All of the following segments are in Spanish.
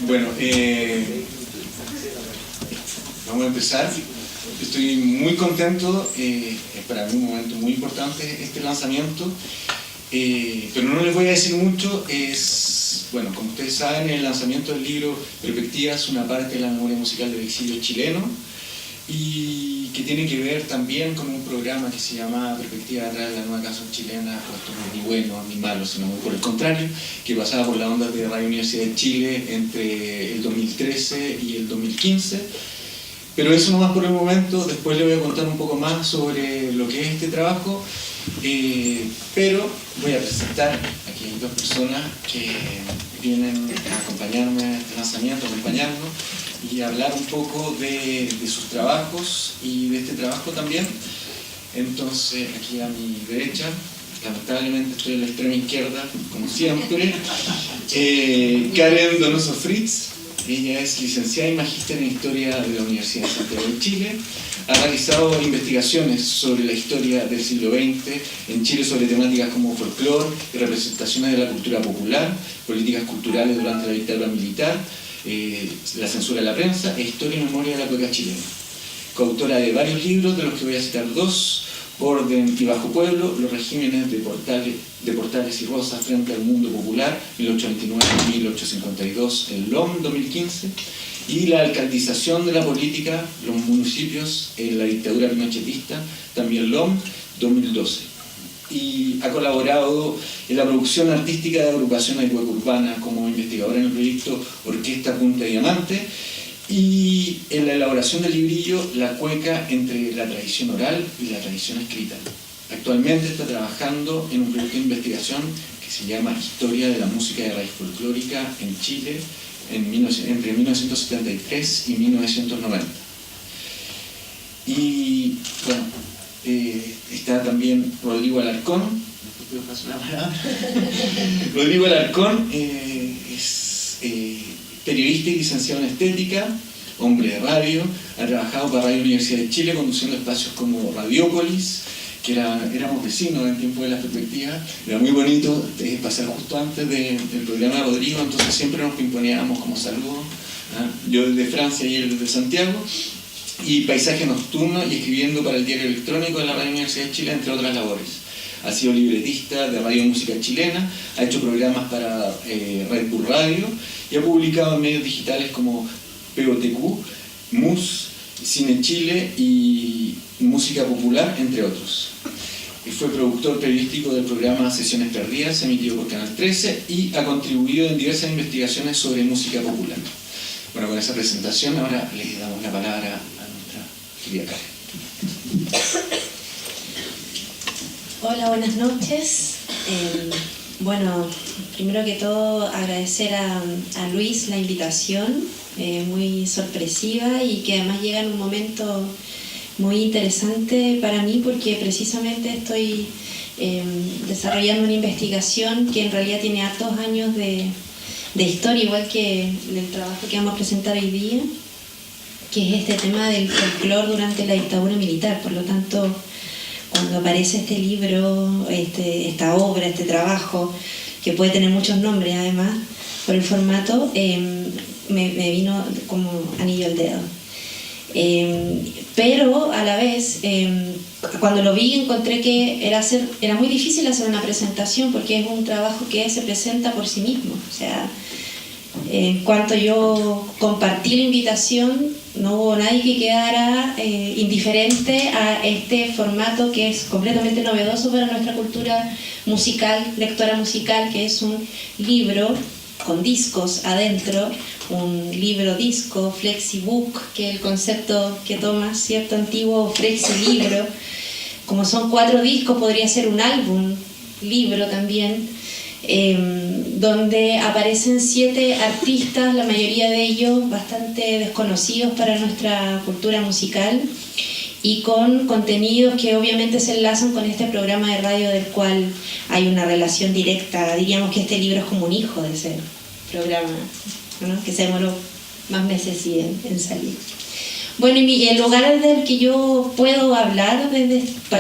Bueno, vamos a empezar. Estoy muy contento, es para mí un momento muy importante este lanzamiento, pero no les voy a decir mucho. Bueno, como ustedes saben, el lanzamiento del libro Perspectivas, una parte de la memoria musical del exilio chileno, y que tiene que ver también con un programa que se llama Perspectivas atrás de la nueva canción chilena. Esto no es ni bueno ni malo, sino muy por el contrario, que pasaba por la onda de Radio Universidad de Chile entre el 2013 y el 2015. Pero eso nomás por el momento. Después les voy a contar un poco más sobre lo que es este trabajo, pero voy a presentar aquí a dos personas que vienen a acompañarme a este lanzamiento, a acompañarnos y hablar un poco de sus trabajos y de este trabajo también. Entonces, aquí a mi derecha, lamentablemente estoy en la extrema izquierda, como siempre, Karen Donoso Fritz. Ella es licenciada y magíster en Historia de la Universidad de Santiago de Chile. Ha realizado investigaciones sobre la historia del siglo XX en Chile sobre temáticas como folclore y representaciones de la cultura popular, políticas culturales durante la dictadura militar, la censura de la prensa e historia y memoria de la cueca chilena. Coautora de varios libros, de los que voy a citar dos: Orden y Bajo Pueblo, los regímenes de Portales y Rosas frente al mundo popular, 1829-1852, el LOM 2015, y la alcaldización de la política, los municipios en la dictadura pinochetista, también LOM 2012. Y ha colaborado en la producción artística de agrupaciones de cueca urbana como investigadora en el proyecto Orquesta Punta Diamante, y en la elaboración del librillo La cueca entre la tradición oral y la tradición escrita. Actualmente está trabajando en un proyecto de investigación que se llama Historia de la música de raíz folclórica en Chile entre 1973 y 1990. Y bueno, está también Rodrigo Alarcón. ¿Puedo pasar la palabra? Rodrigo Alarcón es periodista y licenciado en estética, hombre de radio, ha trabajado para Radio Universidad de Chile conduciendo espacios como Radiópolis, que éramos vecinos en tiempo de las perspectivas. Era muy bonito pasar justo antes del programa de Rodrigo, entonces siempre nos pimponeábamos como saludos, yo desde Francia y él desde Santiago. Y Paisaje Nocturno, y escribiendo para el diario electrónico de la Radio Universidad de Chile, entre otras labores. Ha sido libretista de Radio Música Chilena, ha hecho programas para Red Bull Radio y ha publicado en medios digitales como POTQ, MUS, Cine Chile y Música Popular, entre otros. Fue productor periodístico del programa Sesiones Perdidas, emitido por Canal 13, y ha contribuido en diversas investigaciones sobre música popular. Bueno, con esa presentación ahora le damos la palabra a nuestra querida Karen. Hola, buenas noches. Bueno, primero que todo agradecer a Luis la invitación, muy sorpresiva, y que además llega en un momento muy interesante para mí, porque precisamente estoy desarrollando una investigación que en realidad tiene hartos años de historia, igual que el trabajo que vamos a presentar hoy día, que es este tema del folclore durante la dictadura militar. Por lo tanto, cuando aparece este libro, esta obra, este trabajo, que puede tener muchos nombres además, por el formato, me vino como anillo al dedo. Pero a la vez, cuando lo vi, encontré que era muy difícil hacer una presentación, porque es un trabajo que se presenta por sí mismo. O sea, en cuanto yo compartí la invitación, no hubo nadie que quedara indiferente a este formato que es completamente novedoso para nuestra cultura musical, lectora musical, que es un libro con discos adentro, un libro disco, flexibook, que es el concepto que toma cierto antiguo flexilibro. Como son 4 discos, podría ser un álbum, libro también, donde aparecen 7 artistas, la mayoría de ellos bastante desconocidos para nuestra cultura musical, y con contenidos que obviamente se enlazan con este programa de radio del cual hay una relación directa. Diríamos que este libro es como un hijo de ese programa, ¿no? Que se demoró más meses en salir. Bueno, y el lugar desde el que yo puedo hablar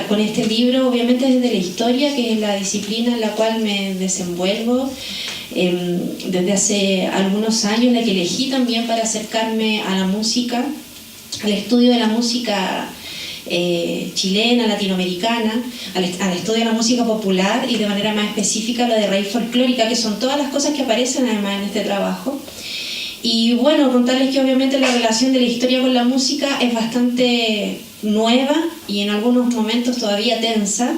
con este libro, obviamente desde la historia, que es la disciplina en la cual me desenvuelvo desde hace algunos años, la que elegí también para acercarme a la música, al estudio de la música chilena, latinoamericana, al estudio de la música popular y de manera más específica lo de raíz folclórica, que son todas las cosas que aparecen además en este trabajo. Y bueno, contarles que obviamente la relación de la historia con la música es bastante nueva y en algunos momentos todavía tensa.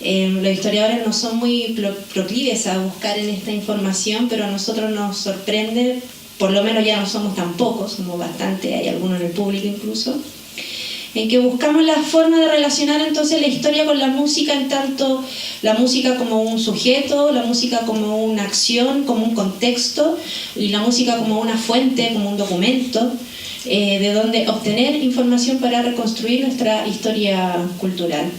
Los historiadores no son muy proclives a buscar en esta información, pero a nosotros nos sorprende, por lo menos ya no somos tan pocos, somos bastante, hay algunos en el público incluso, en que buscamos la forma de relacionar entonces la historia con la música, en tanto la música como un sujeto, la música como una acción, como un contexto, y la música como una fuente, como un documento, de donde obtener información para reconstruir nuestra historia cultural.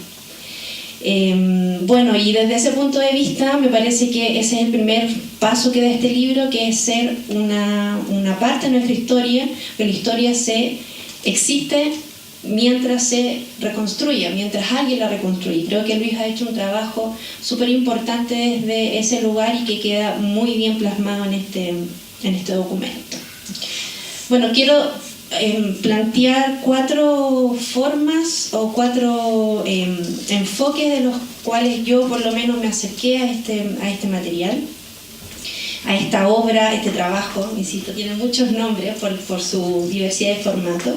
Bueno, y desde ese punto de vista me parece que ese es el primer paso que da este libro, que es ser una parte de nuestra historia, que la historia existe mientras se reconstruye, mientras alguien la reconstruye. Creo que Luis ha hecho un trabajo súper importante desde ese lugar y que queda muy bien plasmado en este documento. Bueno, quiero plantear 4 formas o 4 enfoques de los cuales yo por lo menos me acerqué a este material, a esta obra, a este trabajo. Insisto, tiene muchos nombres por su diversidad de formato.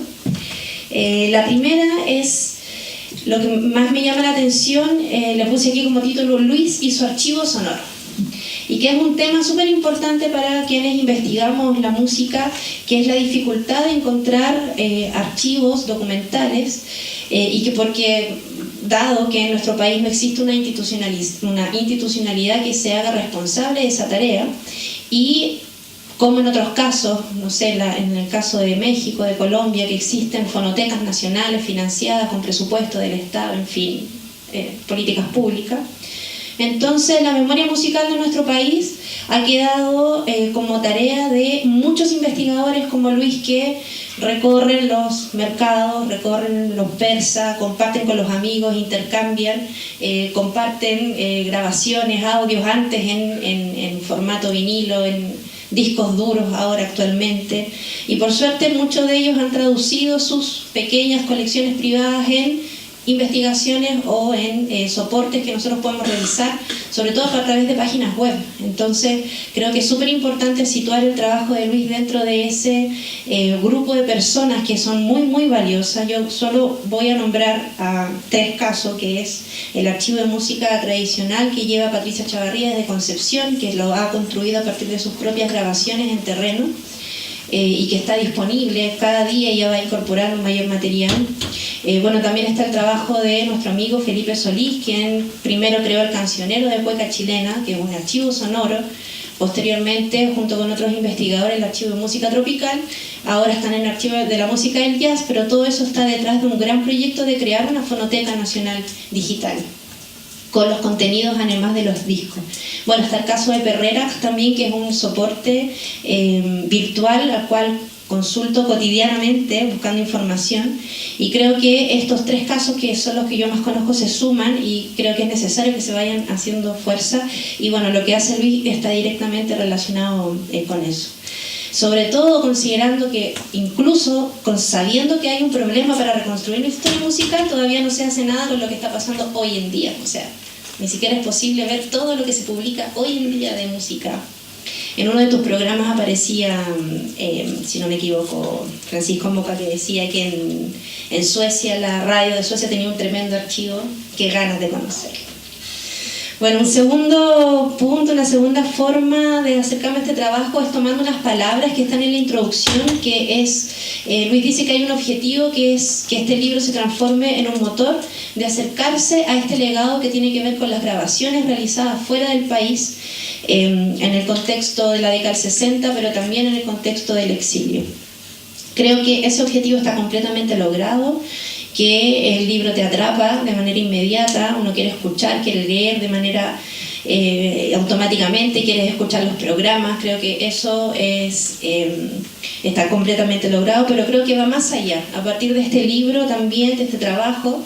La primera es lo que más me llama la atención, le puse aquí como título Luis y su archivo sonoro, y que es un tema súper importante para quienes investigamos la música, que es la dificultad de encontrar archivos documentales, y que porque dado que en nuestro país no existe una institucionalidad que se haga responsable de esa tarea, y como en otros casos, no sé, en el caso de México, de Colombia, que existen fonotecas nacionales financiadas con presupuesto del Estado, en fin, políticas públicas. Entonces la memoria musical de nuestro país ha quedado como tarea de muchos investigadores como Luis, que recorren los mercados, recorren los persas, comparten con los amigos, intercambian, comparten grabaciones, audios antes en formato vinilo, en discos duros ahora actualmente, y por suerte muchos de ellos han traducido sus pequeñas colecciones privadas en investigaciones o en soportes que nosotros podemos revisar, sobre todo a través de páginas web. Entonces creo que es súper importante situar el trabajo de Luis dentro de ese grupo de personas que son muy muy valiosas. Yo solo voy a nombrar a 3 casos, que es el archivo de música tradicional que lleva Patricia Chavarría desde Concepción, que lo ha construido a partir de sus propias grabaciones en terreno, y que está disponible cada día y ya va a incorporar un mayor material. Bueno, también está el trabajo de nuestro amigo Felipe Solís, quien primero creó el Cancionero de Cueca Chilena, que es un archivo sonoro. Posteriormente, junto con otros investigadores, el archivo de música tropical. Ahora están en el archivo de la música del jazz, pero todo eso está detrás de un gran proyecto de crear una fonoteca nacional digital, con los contenidos además de los discos. Bueno, está el caso de Perrerac también, que es un soporte virtual al cual consulto cotidianamente buscando información, y creo que estos 3 casos, que son los que yo más conozco, se suman y creo que es necesario que se vayan haciendo fuerza, y bueno, lo que hace Luis está directamente relacionado con eso. Sobre todo considerando que incluso sabiendo que hay un problema para reconstruir la historia musical, todavía no se hace nada con lo que está pasando hoy en día. O sea, ni siquiera es posible ver todo lo que se publica hoy en día de música. En uno de tus programas aparecía, si no me equivoco, Francisco Moca, que decía que en Suecia, la radio de Suecia tenía un tremendo archivo. Qué ganas de conocerlo. Bueno, un segundo punto, una segunda forma de acercarme a este trabajo es tomando unas palabras que están en la introducción, que es, Luis dice que hay un objetivo, que es que este libro se transforme en un motor de acercarse a este legado que tiene que ver con las grabaciones realizadas fuera del país, en el contexto de la década del 60, pero también en el contexto del exilio. Creo que ese objetivo está completamente logrado, que el libro te atrapa de manera inmediata, uno quiere escuchar, quiere leer de manera automáticamente quieres escuchar los programas. Creo que eso está completamente logrado, pero creo que va más allá. A partir de este libro también, de este trabajo,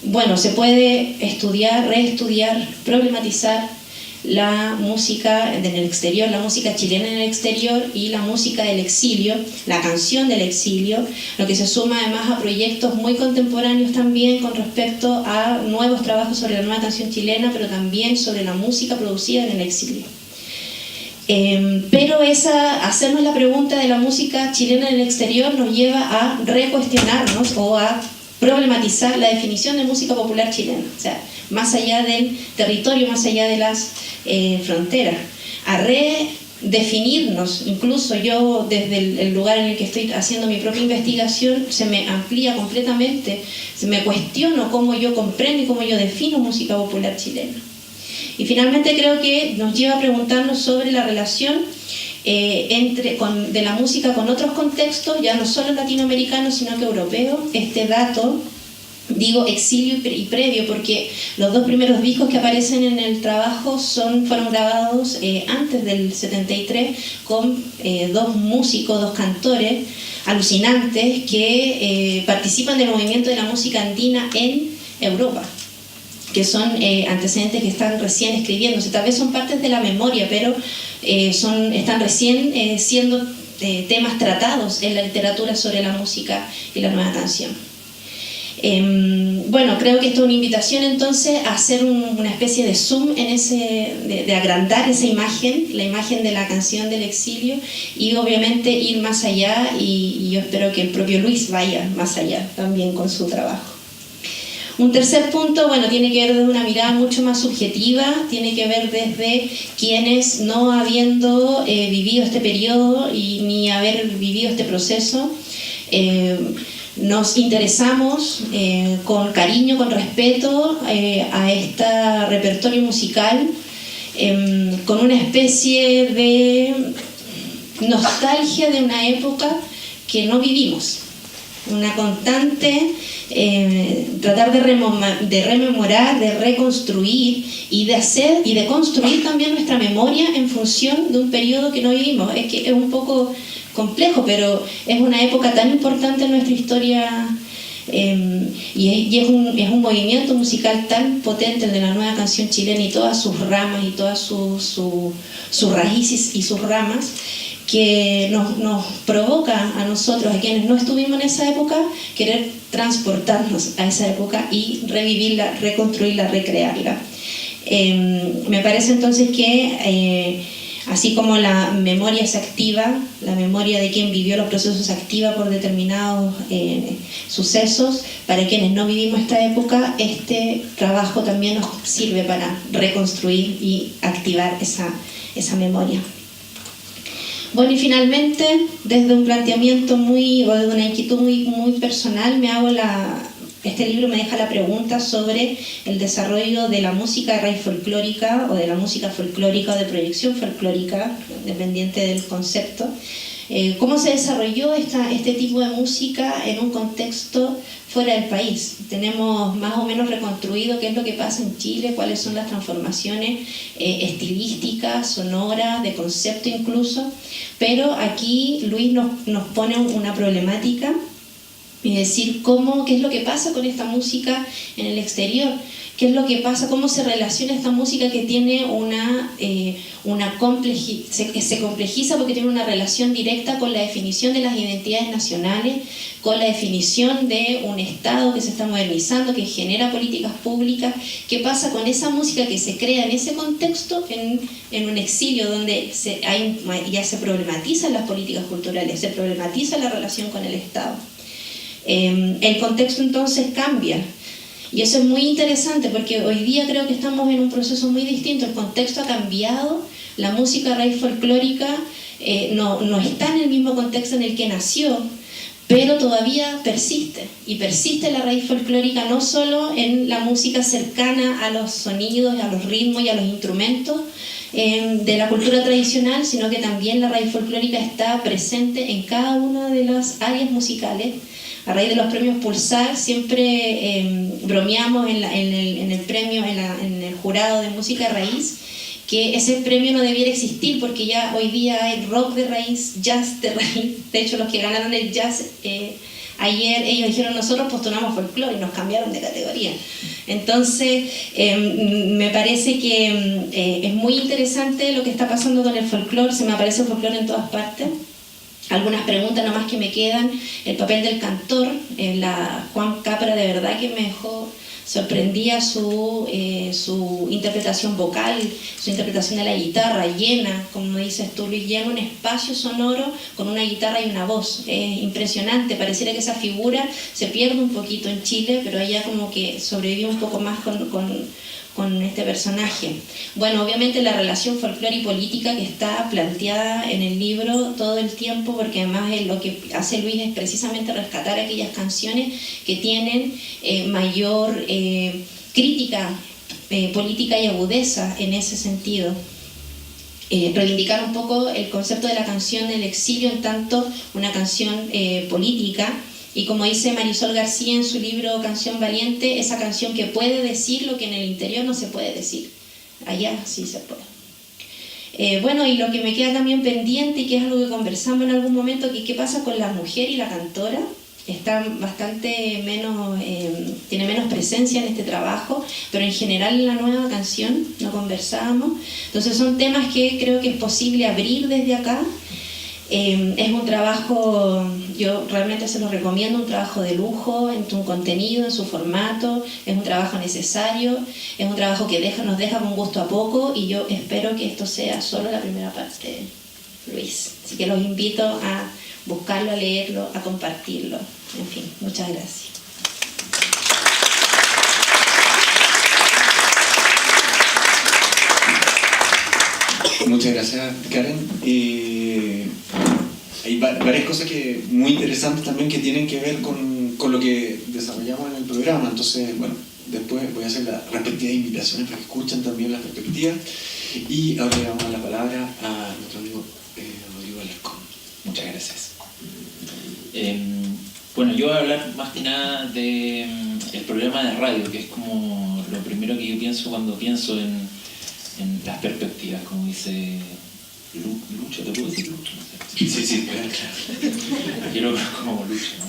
bueno, se puede estudiar, reestudiar, problematizar la música en el exterior, la música chilena en el exterior y la música del exilio, la canción del exilio, lo que se suma además a proyectos muy contemporáneos también con respecto a nuevos trabajos sobre la nueva canción chilena, pero también sobre la música producida en el exilio. Pero hacernos la pregunta de la música chilena en el exterior nos lleva a recuestionarnos o a problematizar la definición de música popular chilena, o sea, más allá del territorio, más allá de las fronteras, a redefinirnos. Incluso yo, desde el lugar en el que estoy haciendo mi propia investigación, se me amplía completamente, se me cuestiono cómo yo comprendo y cómo yo defino música popular chilena. Y finalmente creo que nos lleva a preguntarnos sobre la relación de la música con otros contextos, ya no solo latinoamericanos, sino que europeos. Este dato, digo exilio y previo, porque los dos primeros discos que aparecen en el trabajo fueron grabados antes del 73 con dos músicos, dos cantores alucinantes que participan del movimiento de la música andina en Europa, que son antecedentes que están recién escribiéndose. Tal vez son partes de la memoria, pero están recién siendo temas tratados en la literatura sobre la música y la nueva canción. Bueno, creo que esto es una invitación entonces a hacer una especie de zoom de agrandar esa imagen, la imagen de la canción del exilio, y obviamente ir más allá, y yo espero que el propio Luis vaya más allá también con su trabajo. Un tercer punto, bueno, tiene que ver desde una mirada mucho más subjetiva, tiene que ver desde quienes, no habiendo vivido este periodo y ni haber vivido este proceso, nos interesamos con cariño, con respeto a este repertorio musical, con una especie de nostalgia de una época que no vivimos, una constante tratar de rememorar, de reconstruir y de construir también nuestra memoria en función de un periodo que no vivimos. Es que es un poco complejo, pero es una época tan importante en nuestra historia, y es un movimiento musical tan potente, el de la nueva canción chilena, y todas sus ramas y todas sus raíces y sus ramas, que nos provoca a nosotros, a quienes no estuvimos en esa época, querer transportarnos a esa época y revivirla, reconstruirla, recrearla. Me parece entonces que así como la memoria se activa, la memoria de quien vivió los procesos se activa por determinados sucesos, para quienes no vivimos esta época, este trabajo también nos sirve para reconstruir y activar esa memoria. Bueno, y finalmente, desde un planteamiento o desde una inquietud muy personal, este libro me deja la pregunta sobre el desarrollo de la música de raíz folclórica, o de la música folclórica o de proyección folclórica, dependiente del concepto. ¿Cómo se desarrolló este tipo de música en un contexto fuera del país? Tenemos más o menos reconstruido qué es lo que pasa en Chile, cuáles son las transformaciones estilísticas, sonoras, de concepto incluso, pero aquí Luis nos pone una problemática, y decir qué es lo que pasa con esta música en el exterior, qué es lo que pasa, cómo se relaciona esta música que tiene se complejiza porque tiene una relación directa con la definición de las identidades nacionales, con la definición de un Estado que se está modernizando, que genera políticas públicas. ¿Qué pasa con esa música que se crea en ese contexto, en un exilio donde ya se problematizan las políticas culturales, se problematiza la relación con el Estado? El contexto entonces cambia, y eso es muy interesante porque hoy día creo que estamos en un proceso muy distinto. El contexto ha cambiado, la música raíz folclórica no está en el mismo contexto en el que nació, pero todavía persiste, y persiste la raíz folclórica no solo en la música cercana a los sonidos, a los ritmos y a los instrumentos de la cultura tradicional, sino que también la raíz folclórica está presente en cada una de las áreas musicales a raíz de los premios Pulsar, siempre bromeamos en el premio, en el jurado de música raíz, que ese premio no debiera existir porque ya hoy día hay rock de raíz, jazz de raíz. De hecho, los que ganaron el jazz, ayer ellos dijeron nosotros postulamos folclore y nos cambiaron de categoría. Entonces, me parece que es muy interesante lo que está pasando con el folclore. Se me aparece el folclore en todas partes. Algunas preguntas nomás que me quedan. El papel del cantor, la Juan Capra de verdad que me dejó sorprendía su interpretación vocal, su interpretación de la guitarra, llena, como dices tú Luis, llena un espacio sonoro con una guitarra y una voz. Es impresionante, pareciera que esa figura se pierde un poquito en Chile, pero allá como que sobrevive un poco más con este personaje. Bueno, obviamente la relación folclore y política que está planteada en el libro todo el tiempo, porque además lo que hace Luis es precisamente rescatar aquellas canciones que tienen mayor crítica política y agudeza en ese sentido. Reivindicar un poco el concepto de la canción del exilio en tanto una canción política. Y como dice Marisol García en su libro Canción Valiente, esa canción que puede decir lo que en el interior no se puede decir. Allá sí se puede. Bueno, y lo que me queda también pendiente, y que es algo que conversamos en algún momento, que qué pasa con la mujer y la cantora. Está bastante menos, tiene menos presencia en este trabajo, pero en general en la nueva canción no conversábamos. Entonces son temas que creo que es posible abrir desde acá. Es un trabajo, yo realmente se lo recomiendo, un trabajo de lujo en su contenido, en su formato, es un trabajo necesario, es un trabajo que nos deja con gusto a poco, y yo espero que esto sea solo la primera parte, Luis. Así que los invito a buscarlo, a leerlo, a compartirlo. En fin, muchas gracias. Muchas gracias, Karen. Hay varias cosas muy interesantes también que tienen que ver con lo que desarrollamos en el programa. Entonces, bueno, después voy a hacer las respectivas invitaciones para que escuchen también las perspectivas. Y ahora le damos la palabra a nuestro amigo Rodrigo Alarcón. Muchas gracias. Bueno, yo voy a hablar más que nada del programa de radio, que es como lo primero que yo pienso cuando pienso en las perspectivas, como dice Lucho. ¿Te puedo decir Lucho? Sí, claro. Yo lo conozco como Lucho, ¿no?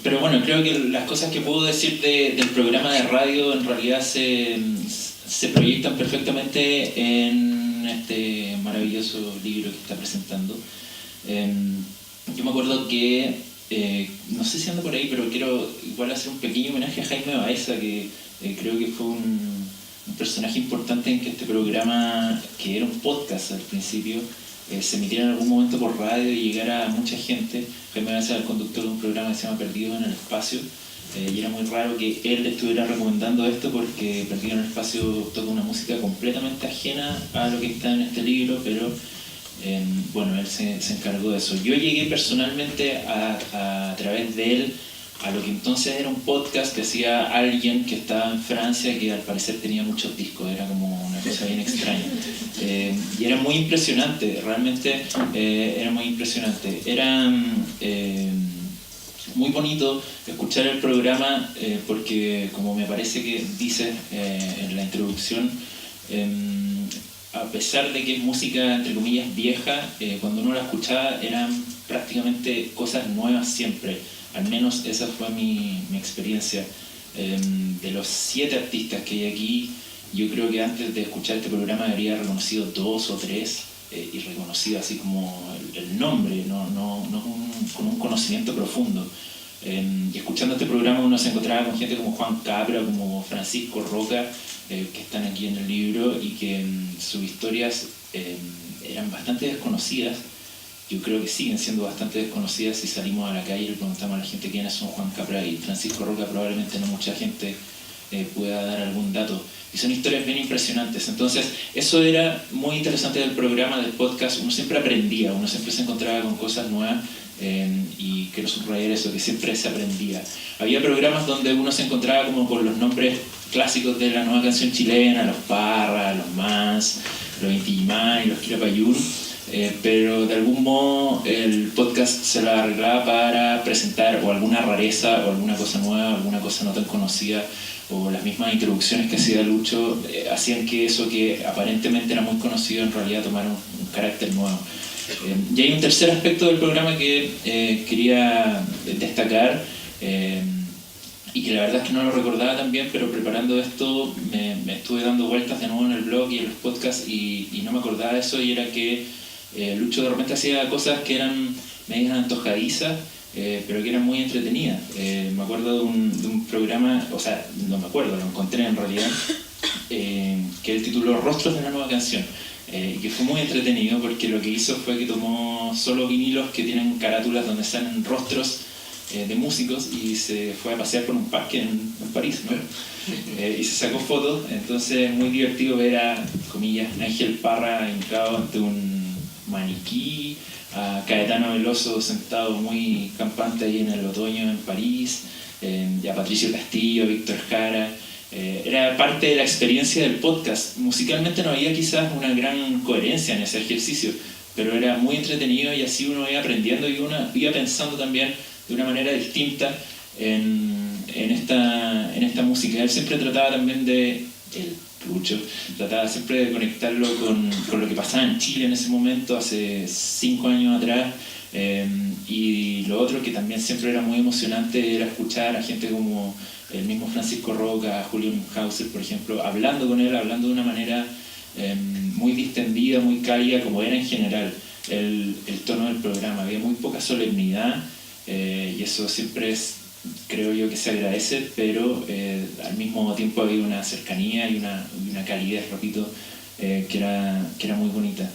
Pero bueno, creo que las cosas que puedo decir del programa de radio en realidad se proyectan perfectamente en este maravilloso libro que está presentando. Yo me acuerdo que, no sé si ando por ahí, pero quiero igual hacer un pequeño homenaje a Jaime Baeza, que creo que fue un personaje importante en que este programa, que era un podcast al principio, se emitiera en algún momento por radio y llegara a mucha gente. Jaime Baeza era el conductor de un programa que se llama Perdido en el Espacio, y era muy raro que él estuviera recomendando esto, porque Perdido en el Espacio toca una música completamente ajena a lo que está en este libro, pero bueno, él se encargó de eso. Yo llegué personalmente a través de él a lo que entonces era un podcast que hacía alguien que estaba en Francia, que al parecer tenía muchos discos, era como una cosa bien extraña. Y era muy impresionante, realmente era muy impresionante. Era muy bonito escuchar el programa, porque como me parece que dice en la introducción, a pesar de que es música entre comillas vieja, cuando uno la escuchaba eran prácticamente cosas nuevas siempre. Al menos esa fue mi experiencia. De los 7 artistas que hay aquí, yo creo que antes de escuchar este programa habría reconocido 2 o 3, y reconocido así como el nombre, no con un conocimiento profundo. Y escuchando este programa uno se encontraba con gente como Juan Capra, como Francisco Roca, que están aquí en el libro, y que sus historias eran bastante desconocidas. Yo creo que siguen siendo bastante desconocidas. Si salimos a la calle y le preguntamos a la gente quiénes son Juan Capra y Francisco Roca, probablemente no mucha gente pueda dar algún dato. Y son historias bien impresionantes. Entonces, eso era muy interesante del programa, del podcast. Uno siempre aprendía, uno siempre se encontraba con cosas nuevas, y quiero subrayar eso, que siempre se aprendía. Había programas donde uno se encontraba como con los nombres clásicos de la nueva canción chilena, los Parra, los Mans, los Inti Illimani, los Quilapayún. pero de algún modo el podcast se lo arreglaba para presentar o alguna rareza o alguna cosa nueva, alguna cosa no tan conocida, o las mismas introducciones que hacía Lucho hacían que eso que aparentemente era muy conocido en realidad tomara un carácter nuevo. Y hay un tercer aspecto del programa que quería destacar, y que la verdad es que no lo recordaba tan bien, pero preparando esto me estuve dando vueltas de nuevo en el blog y en los podcasts y no me acordaba de eso, y era que Lucho de repente hacía cosas que eran medias antojadizas, pero que eran muy entretenidas. Me acuerdo de un programa, o sea, no me acuerdo, lo encontré en realidad, que él tituló Rostros de una nueva canción, y que fue muy entretenido porque lo que hizo fue que tomó solo vinilos que tienen carátulas donde salen rostros de músicos y se fue a pasear por un parque en París, ¿no? Y se sacó fotos. Entonces es muy divertido ver a, comillas, Ángel Parra hincado ante un maniquí, a Caetano Veloso sentado muy campante ahí en el otoño en París, y a Patricio Castillo, a Víctor Jara. Era parte de la experiencia del podcast. Musicalmente no había quizás una gran coherencia en ese ejercicio, pero era muy entretenido y así uno iba aprendiendo y uno iba pensando también de una manera distinta en esta música. Él siempre trataba también Lucho trataba siempre de conectarlo con lo que pasaba en Chile en ese momento, hace 5 años atrás, y lo otro que también siempre era muy emocionante era escuchar a gente como el mismo Francisco Roca, Julio Hauser, por ejemplo, hablando con él, hablando de una manera muy distendida, muy cálida, como era en general el tono del programa. Había muy poca solemnidad, y eso siempre creo yo que se agradece, pero al mismo tiempo había una cercanía y una calidez, repito, que era muy bonita.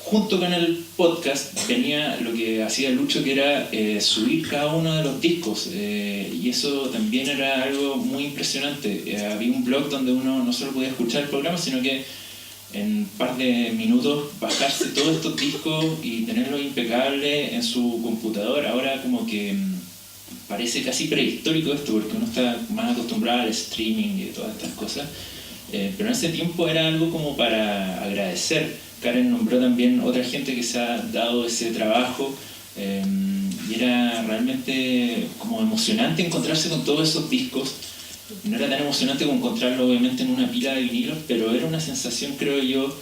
Junto con el podcast venía lo que hacía Lucho, que era subir cada uno de los discos, y eso también era algo muy impresionante. Había un blog donde uno no solo podía escuchar el programa, sino que en un par de minutos bajarse todos estos discos y tenerlos impecables en su computador. Ahora como que parece casi prehistórico esto, porque uno está más acostumbrado al streaming y todas estas cosas, pero en ese tiempo era algo como para agradecer. Karen nombró también otra gente que se ha dado ese trabajo, y era realmente como emocionante encontrarse con todos esos discos. No era tan emocionante como encontrarlo obviamente en una pila de vinilos, pero era una sensación, creo yo,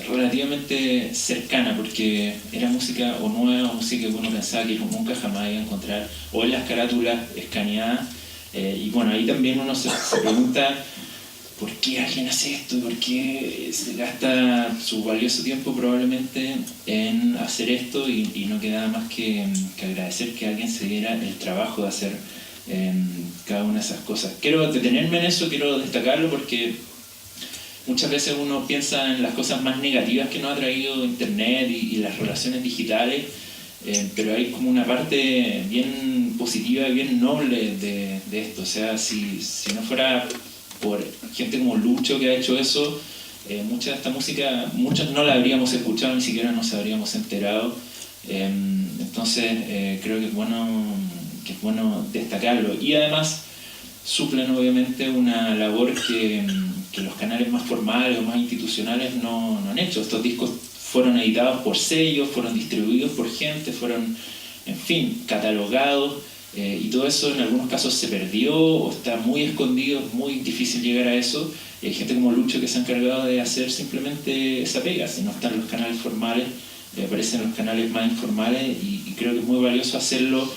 relativamente cercana, porque era música o nueva, o música que uno pensaba que nunca jamás iba a encontrar, o en las carátulas escaneadas. Y bueno, ahí también uno se pregunta ¿por qué alguien hace esto? ¿Por qué se gasta su valioso tiempo probablemente en hacer esto? Y no queda más que agradecer que alguien se diera el trabajo de hacer cada una de esas cosas. Quiero detenerme en eso, quiero destacarlo porque muchas veces uno piensa en las cosas más negativas que nos ha traído Internet y las relaciones digitales, pero hay como una parte bien positiva y bien noble de esto. O sea, si no fuera por gente como Lucho que ha hecho eso, mucha de esta música, muchos no la habríamos escuchado, ni siquiera nos habríamos enterado. Entonces creo que es bueno destacarlo. Y además suplen obviamente una labor que los canales más formales o más institucionales no han hecho. Estos discos fueron editados por sellos, fueron distribuidos por gente, fueron, en fin, catalogados, y todo eso en algunos casos se perdió o está muy escondido, es muy difícil llegar a eso. Y hay gente como Lucho que se ha encargado de hacer simplemente esa pega. Si no están los canales formales, aparecen los canales más informales, y creo que es muy valioso hacerlo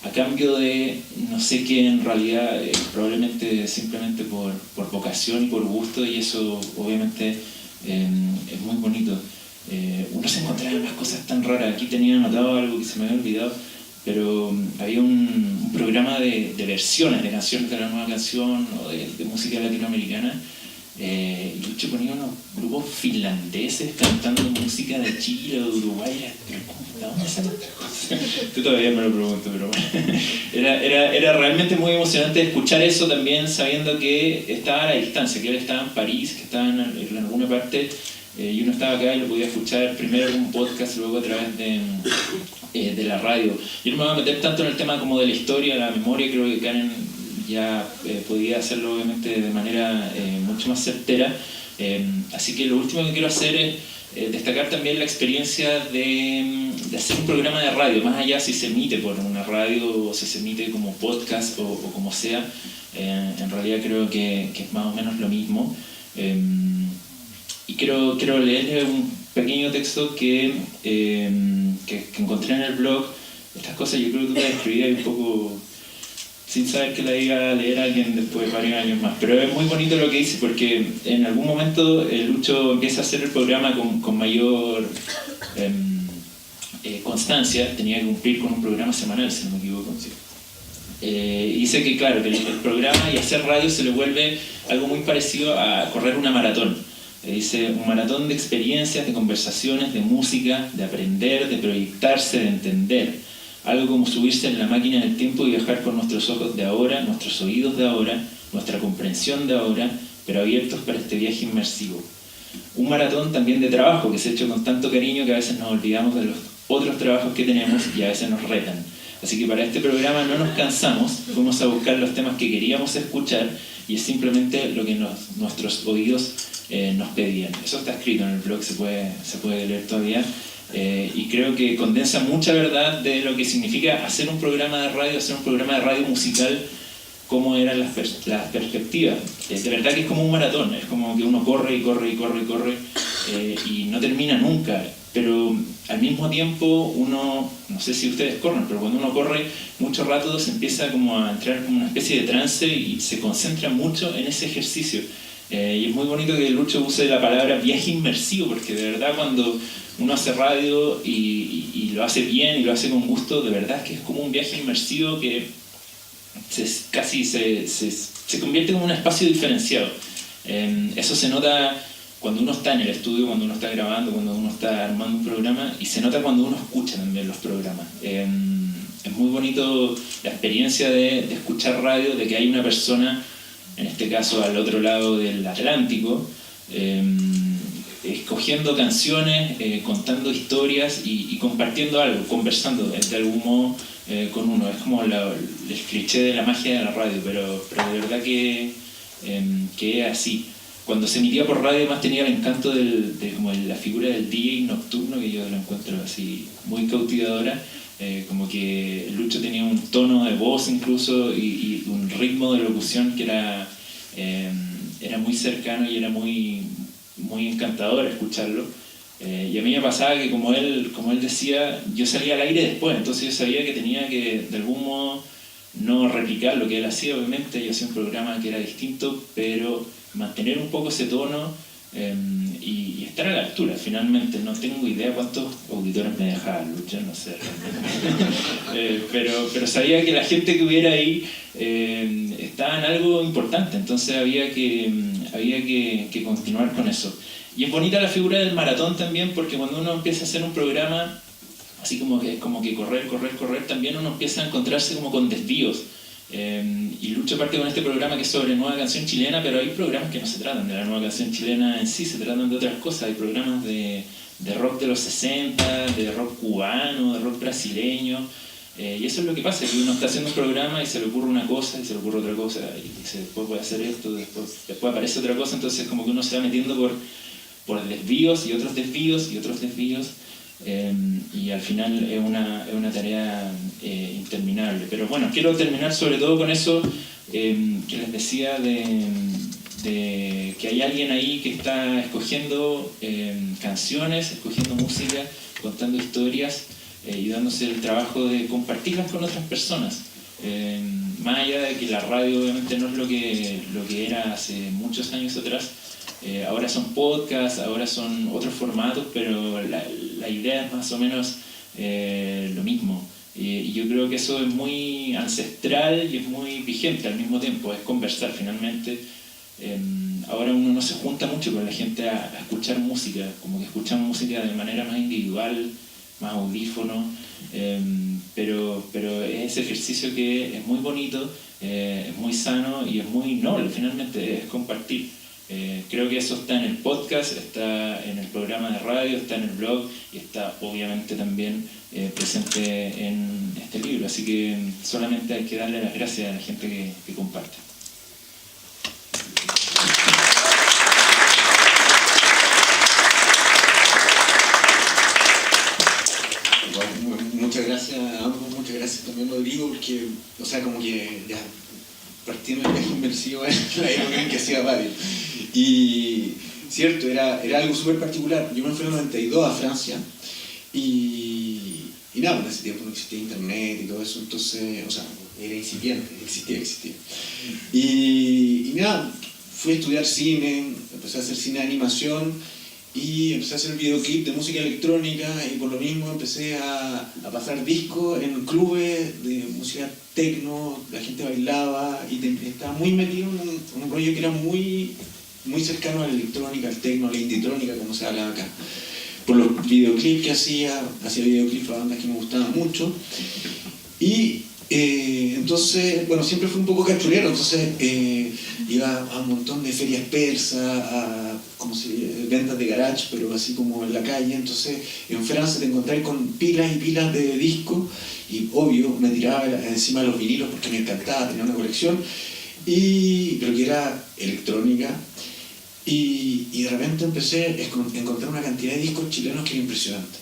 a cambio de no sé qué, en realidad probablemente simplemente por vocación y por gusto, y eso obviamente es muy bonito. Uno se encontraba unas cosas tan raras. Aquí tenía anotado algo que se me había olvidado, pero había un programa de versiones de canciones de la nueva canción o de música latinoamericana, y Lucho ponía unos grupos finlandeses cantando música de Chile o de Uruguay. ¿De dónde salen estas cosas? Tú todavía me lo pregunto, pero bueno. Era realmente muy emocionante escuchar eso también, sabiendo que estaba a la distancia, que él estaba en París, que estaba en alguna parte, y uno estaba acá y lo podía escuchar primero en un podcast, luego a través de la radio. Yo no me voy a meter tanto en el tema como de la historia, la memoria. Creo que Karen ya podía hacerlo obviamente de manera mucho más certera, así que lo último que quiero hacer es destacar también la experiencia de hacer un programa de radio, más allá si se emite por una radio o si se emite como podcast o como sea, en realidad creo que es más o menos lo mismo. Y quiero leerle un pequeño texto que encontré en el blog. Estas cosas yo creo que tú las escribías un poco sin saber que la iba a leer alguien después de varios años más, pero es muy bonito lo que dice, porque en algún momento Lucho empieza a hacer el programa con mayor constancia, tenía que cumplir con un programa semanal, si no me equivoco. Dice que claro, que el programa y hacer radio se le vuelve algo muy parecido a correr una maratón. Dice, un maratón de experiencias, de conversaciones, de música, de aprender, de proyectarse, de entender. Algo como subirse en la máquina del tiempo y viajar con nuestros ojos de ahora, nuestros oídos de ahora, nuestra comprensión de ahora, pero abiertos para este viaje inmersivo. Un maratón también de trabajo que se ha hecho con tanto cariño que a veces nos olvidamos de los otros trabajos que tenemos y a veces nos retan. Así que para este programa no nos cansamos, fuimos a buscar los temas que queríamos escuchar y es simplemente lo que nuestros oídos nos pedían. Eso está escrito en el blog, se puede leer todavía. Y creo que condensa mucha verdad de lo que significa hacer un programa de radio musical, cómo eran las perspectivas. De verdad que es como un maratón, es como que uno corre y corre y corre y corre y no termina nunca, pero al mismo tiempo uno, no sé si ustedes corren, pero cuando uno corre mucho rato se empieza como a entrar como una especie de trance y se concentra mucho en ese ejercicio. Y es muy bonito que Lucho use la palabra viaje inmersivo, porque de verdad cuando uno hace radio y lo hace bien y lo hace con gusto, de verdad que es como un viaje inmersivo que casi se convierte en un espacio diferenciado. Eso se nota cuando uno está en el estudio, cuando uno está grabando, cuando uno está armando un programa, y se nota cuando uno escucha también los programas. Es muy bonito la experiencia de escuchar radio, de que hay una persona, en este caso al otro lado del Atlántico, escogiendo canciones, contando historias y compartiendo algo, conversando de algún modo con uno. Es como el cliché de la magia de la radio, pero de verdad que es así. Cuando se emitía por radio más tenía el encanto de como la figura del DJ nocturno, que yo lo encuentro así muy cautivadora. Como que Lucho tenía un tono de voz incluso y un ritmo de locución que era muy cercano y era muy encantador escucharlo. Y a mí me pasaba que como él decía, yo salía al aire después, entonces yo sabía que tenía que de algún modo no replicar lo que él hacía. Obviamente yo hacía un programa que era distinto, pero mantener un poco ese tono y estar a la altura. Finalmente no tengo idea cuántos auditores me dejaba Lucho, no sé pero sabía que la gente que hubiera ahí estaba en algo importante, entonces había que continuar con eso. Y es bonita la figura del maratón también, porque cuando uno empieza a hacer un programa así como que correr, también uno empieza a encontrarse como con desvíos. Y Lucho parte con este programa que es sobre nueva canción chilena, pero hay programas que no se tratan de la nueva canción chilena en sí, se tratan de otras cosas. Hay programas de rock de los 60, de rock cubano, de rock brasileño, y eso es lo que pasa, que uno está haciendo un programa y se le ocurre una cosa y se le ocurre otra cosa y dice, después voy a hacer esto, después aparece otra cosa, entonces como que uno se va metiendo por desvíos y otros desvíos y otros desvíos. Y al final es una tarea interminable. Pero bueno, quiero terminar sobre todo con eso que les decía de que hay alguien ahí que está escogiendo canciones, escogiendo música, contando historias y dándose el trabajo de compartirlas con otras personas. Más allá de que la radio obviamente no es lo que era hace muchos años atrás. Ahora son podcasts, ahora son otros formatos, pero la idea es más o menos lo mismo. Y yo creo que eso es muy ancestral y es muy vigente al mismo tiempo, es conversar finalmente. Ahora uno no se junta mucho con la gente a escuchar música, como que escuchamos música de manera más individual, más audífono, pero es ese ejercicio que es muy bonito, es muy sano y es muy noble, finalmente es compartir. Creo que eso está en el podcast, está en el programa de radio, está en el blog y está obviamente también presente en este libro, así que solamente hay que darle las gracias a la gente que comparte. gracias a ambos, muchas gracias también Rodrigo, porque, o sea, como que ya partí en el viaje inmersivo en la época en que hacía radio. Y, cierto, era algo súper particular. Yo me fui en el 92 a Francia y nada, en ese tiempo no existía internet y todo eso, entonces, o sea, era incipiente, existía. Y nada, fui a estudiar cine, empecé a hacer cine de animación y empecé a hacer videoclip de música electrónica y por lo mismo empecé a pasar discos en clubes de música techno, la gente bailaba y estaba muy metido en un rollo que era muy cercano a la electrónica, al techno, a la inditrónica, como se habla acá. Por los videoclips que hacía videoclips para bandas que me gustaban mucho. Y entonces, bueno, siempre fui un poco cachurero, entonces iba a un montón de ferias persas, a ventas de garage, pero así como en la calle. Entonces, en Francia te encontrás con pilas y pilas de discos, y obvio, me tiraba encima de los vinilos porque me encantaba, tenía una colección, pero que era electrónica. Y de repente empecé a encontrar una cantidad de discos chilenos que era impresionante.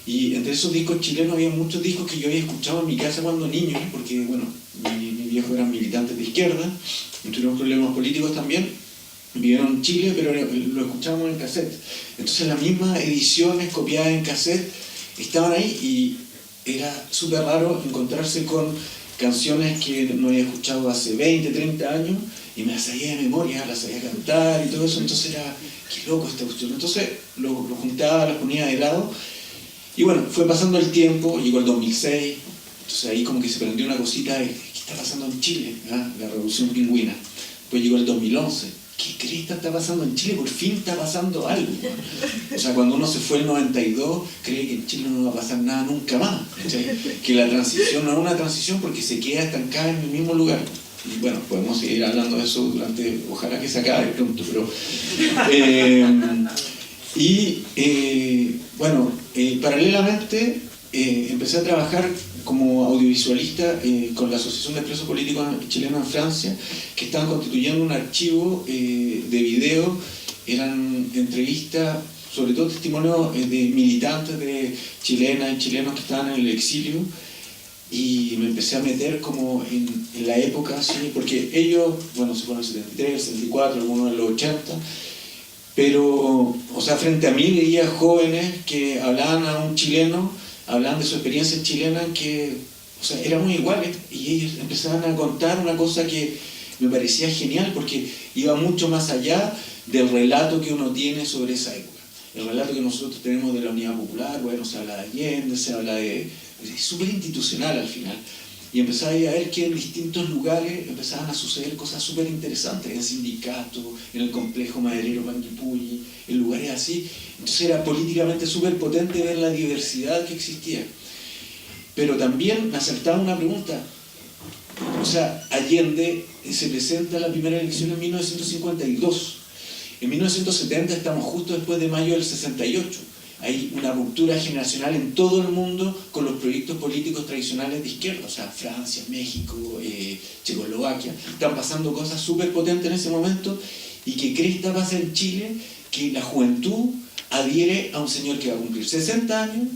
Y entre esos discos chilenos había muchos discos que yo había escuchado en mi casa cuando niño, porque bueno, mi viejo eran militantes de izquierda, tuvieron problemas políticos también, vivieron en Chile, pero lo escuchábamos en cassette. Entonces las mismas ediciones copiadas en cassette estaban ahí y era súper raro encontrarse con canciones que no había escuchado hace 20, 30 años y me las sabía de memoria, las sabía cantar y todo eso, entonces era, qué loco esta cuestión. Entonces lo juntaba, las ponía de lado y bueno, fue pasando el tiempo, llegó el 2006, entonces ahí como que se prendió una cosita de ¿qué está pasando en Chile? La revolución pingüina. Después llegó el 2011, ¿qué cresta está pasando en Chile? Por fin está pasando algo. O sea, cuando uno se fue el 92, cree que en Chile no va a pasar nada nunca más. ¿Sí? Que la transición no es una transición porque se queda estancada en el mismo lugar. Y bueno, podemos seguir hablando de eso durante, ojalá que se acabe pronto, pero... bueno, paralelamente empecé a trabajar como audiovisualista con la Asociación de Presos Políticos Chilenos en Francia, que estaban constituyendo un archivo de video, eran entrevistas, sobre todo testimonios de militantes de chilenas y chilenos que estaban en el exilio, y me empecé a meter como en la época, ¿sí? Porque ellos, bueno, se fueron en el 73, el 74, algunos en los 80, pero, o sea, frente a mí veía jóvenes que hablaban a un chileno, hablaban de su experiencia chilena, que, o sea, éramos iguales, y ellos empezaban a contar una cosa que me parecía genial, porque iba mucho más allá del relato que uno tiene sobre esa época. El relato que nosotros tenemos de la Unidad Popular, bueno, se habla de Allende, se habla de... es súper institucional al final. Y empezaba a ver que en distintos lugares empezaban a suceder cosas súper interesantes, en sindicatos, en el complejo maderero Panguipulli, en lugares así. Entonces era políticamente súper potente ver la diversidad que existía. Pero también me acertaba una pregunta. O sea, Allende se presenta a la primera elección en 1952. En 1970 estamos justo después de mayo del 68. Hay una ruptura generacional en todo el mundo con los proyectos políticos tradicionales de izquierda, o sea, Francia, México, Checoslovaquia. Están pasando cosas súper potentes en ese momento. ¿Y qué cresta pasa en Chile? Que la juventud adhiere a un señor que va a cumplir 60 años,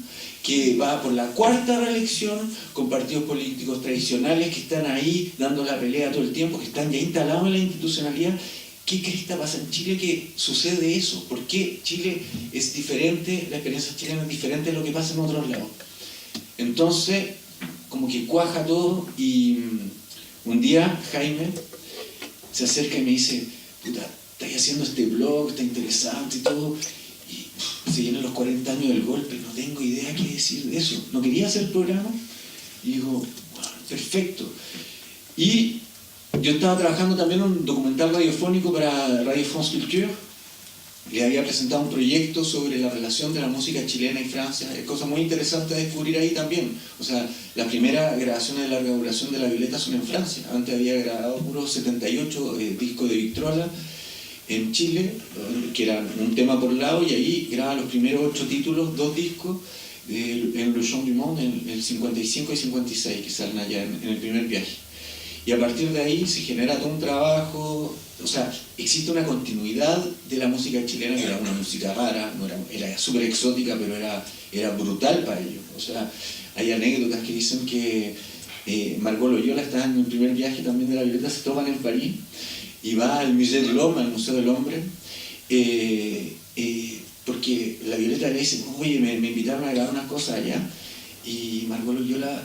que va por la cuarta reelección con partidos políticos tradicionales que están ahí dando la pelea todo el tiempo, que están ya instalados en la institucionalidad. ¿Qué cresta pasa en Chile que sucede eso? ¿Por qué Chile es diferente, la experiencia chilena es diferente de lo que pasa en otros lados? Entonces, como que cuaja todo y un día Jaime se acerca y me dice, puta, estáis haciendo este blog, está interesante y todo, y se vienen los 40 años del golpe, no tengo idea qué decir de eso. ¿No quería hacer el programa? Y digo, bueno, perfecto. Y yo estaba trabajando también en un documental radiofónico para Radio France Culture. Le había presentado un proyecto sobre la relación de la música chilena y Francia. Es cosa muy interesante de descubrir ahí también. O sea, las primeras grabaciones de larga duración de La Violeta son en Francia. Antes había grabado puros 78 discos de Victrola en Chile, que era un tema por lado, y ahí graba los primeros 8 títulos, 2 discos, en Le Chant du Monde, en el 55 y 56, que salen allá en el primer viaje. Y a partir de ahí se genera todo un trabajo, o sea, existe una continuidad de la música chilena, que era una música rara, no era súper exótica, pero era brutal para ellos. O sea, hay anécdotas que dicen que Margot Loyola está en el primer viaje también de la Violeta, se toman en París y va al Musée de l'Homme, al Museo del Hombre, porque la Violeta le dice, oye, me invitaron a grabar unas cosas allá, y Margot Loyola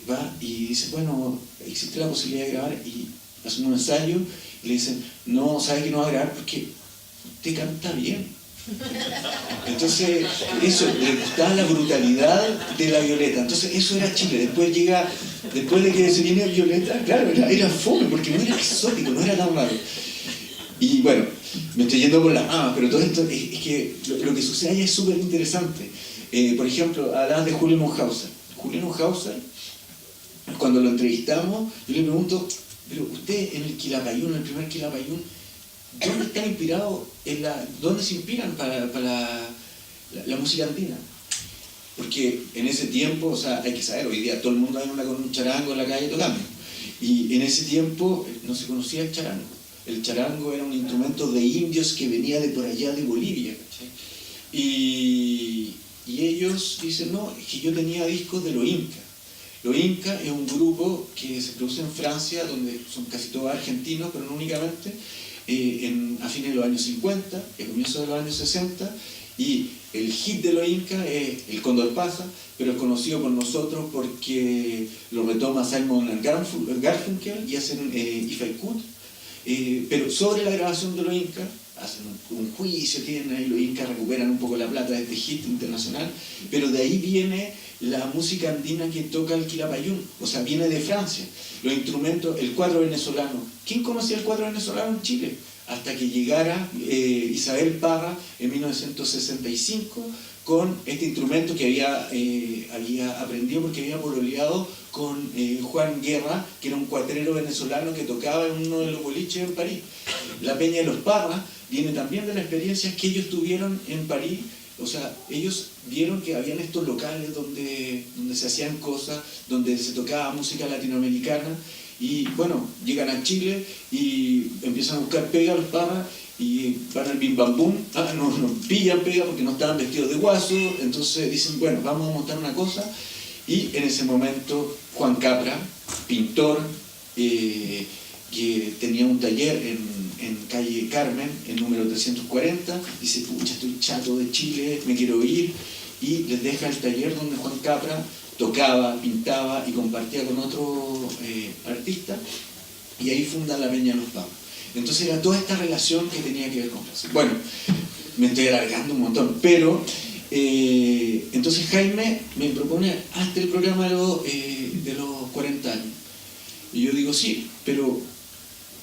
va y dice, bueno, existe la posibilidad de grabar, y hacen un ensayo y le dicen, no, sabe que no va a grabar porque usted canta bien. Entonces, eso, le gustaba la brutalidad de la Violeta. Entonces, eso era Chile. Después de que se viene Violeta, claro, era fome, porque no era exótico, no era tan raro. Y bueno, me estoy yendo por las ramas, pero todo esto es que lo que sucede allá es súper interesante. Por ejemplo, hablabas de Julio Neuhauser. Julio Neuhauser, cuando lo entrevistamos, yo le pregunto, pero usted en el Quilapayún, en el primer Quilapayún, ¿dónde está inspirado? ¿Dónde se inspiran para la música andina? Porque en ese tiempo, o sea, hay que saber, hoy día todo el mundo anda con un charango en la calle tocando. Y en ese tiempo no se conocía el charango. El charango era un instrumento de indios que venía de por allá de Bolivia, ¿cachai? Y ellos dicen, no, es que yo tenía discos de los Incas. Los Incas es un grupo que se produce en Francia, donde son casi todos argentinos, pero no únicamente, a fines de los años 50, el comienzo de los años 60, y el hit de los Incas es El Cóndor Pasa, pero es conocido por nosotros porque lo retoma Simon Garfunkel y hacen If I Could, pero sobre la grabación de los Incas hacen un juicio, tienen ahí los Incas recuperan un poco la plata de este hit internacional, pero de ahí viene la música andina que toca el Quilapayún, o sea, viene de Francia. Los instrumentos, el cuadro venezolano. ¿Quién conocía el cuadro venezolano en Chile? Hasta que llegara Isabel Parra en 1965 con este instrumento que había aprendido porque había pololeado con Juan Guerra, que era un cuatrero venezolano que tocaba en uno de los boliches en París. La Peña de los Parras viene también de las experiencias que ellos tuvieron en París. O sea, ellos vieron que habían estos locales donde se hacían cosas, donde se tocaba música latinoamericana, y bueno, llegan a Chile y empiezan a buscar pega los Parras y van al Bim Bam Boom, no pillan pega porque no estaban vestidos de guaso, entonces dicen, bueno, vamos a montar una cosa, y en ese momento Juan Capra, pintor, que tenía un taller en calle Carmen, el número 340, dice, pucha, estoy chato de Chile, me quiero ir, y les deja el taller donde Juan Capra tocaba, pintaba y compartía con otro artista, y ahí fundan la Peña de los Parras. Entonces era toda esta relación que tenía que ver con Brasil. Bueno, me estoy alargando un montón, pero entonces Jaime me propone, hazte el programa de los 40 años. Y yo digo, sí, pero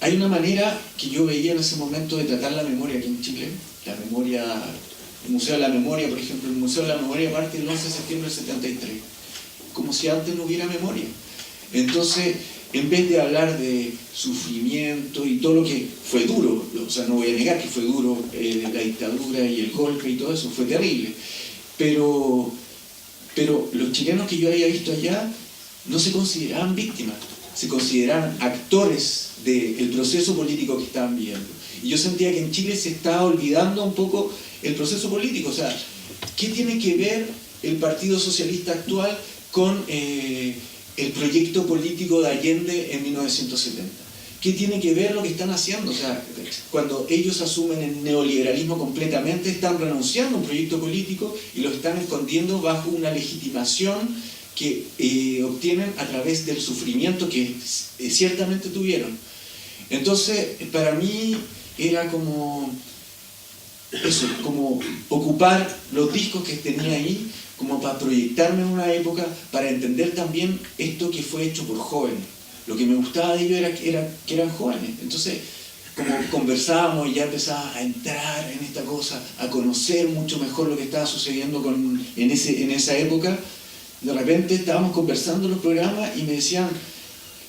hay una manera que yo veía en ese momento de tratar la memoria aquí en Chile, la memoria, el Museo de la Memoria, por ejemplo, el Museo de la Memoria parte el 11 de septiembre del 73, como si antes no hubiera memoria. Entonces, en vez de hablar de sufrimiento y todo lo que fue duro, o sea, no voy a negar que fue duro, la dictadura y el golpe y todo eso, fue terrible, pero los chilenos que yo había visto allá no se consideraban víctimas, se consideraban actores del proceso político que estaban viviendo. Y yo sentía que en Chile se estaba olvidando un poco el proceso político, o sea, ¿qué tiene que ver el Partido Socialista actual con el proyecto político de Allende en 1970? ¿Qué tiene que ver lo que están haciendo? O sea, cuando ellos asumen el neoliberalismo completamente, están renunciando a un proyecto político y lo están escondiendo bajo una legitimación que obtienen a través del sufrimiento que ciertamente tuvieron. Entonces, para mí era como eso, como ocupar los discos que tenía ahí, como para proyectarme en una época, para entender también esto que fue hecho por jóvenes. Lo que me gustaba de ellos era que eran jóvenes. Entonces, como conversábamos y ya empezaba a entrar en esta cosa, a conocer mucho mejor lo que estaba sucediendo en esa época, de repente estábamos conversando en los programas y me decían,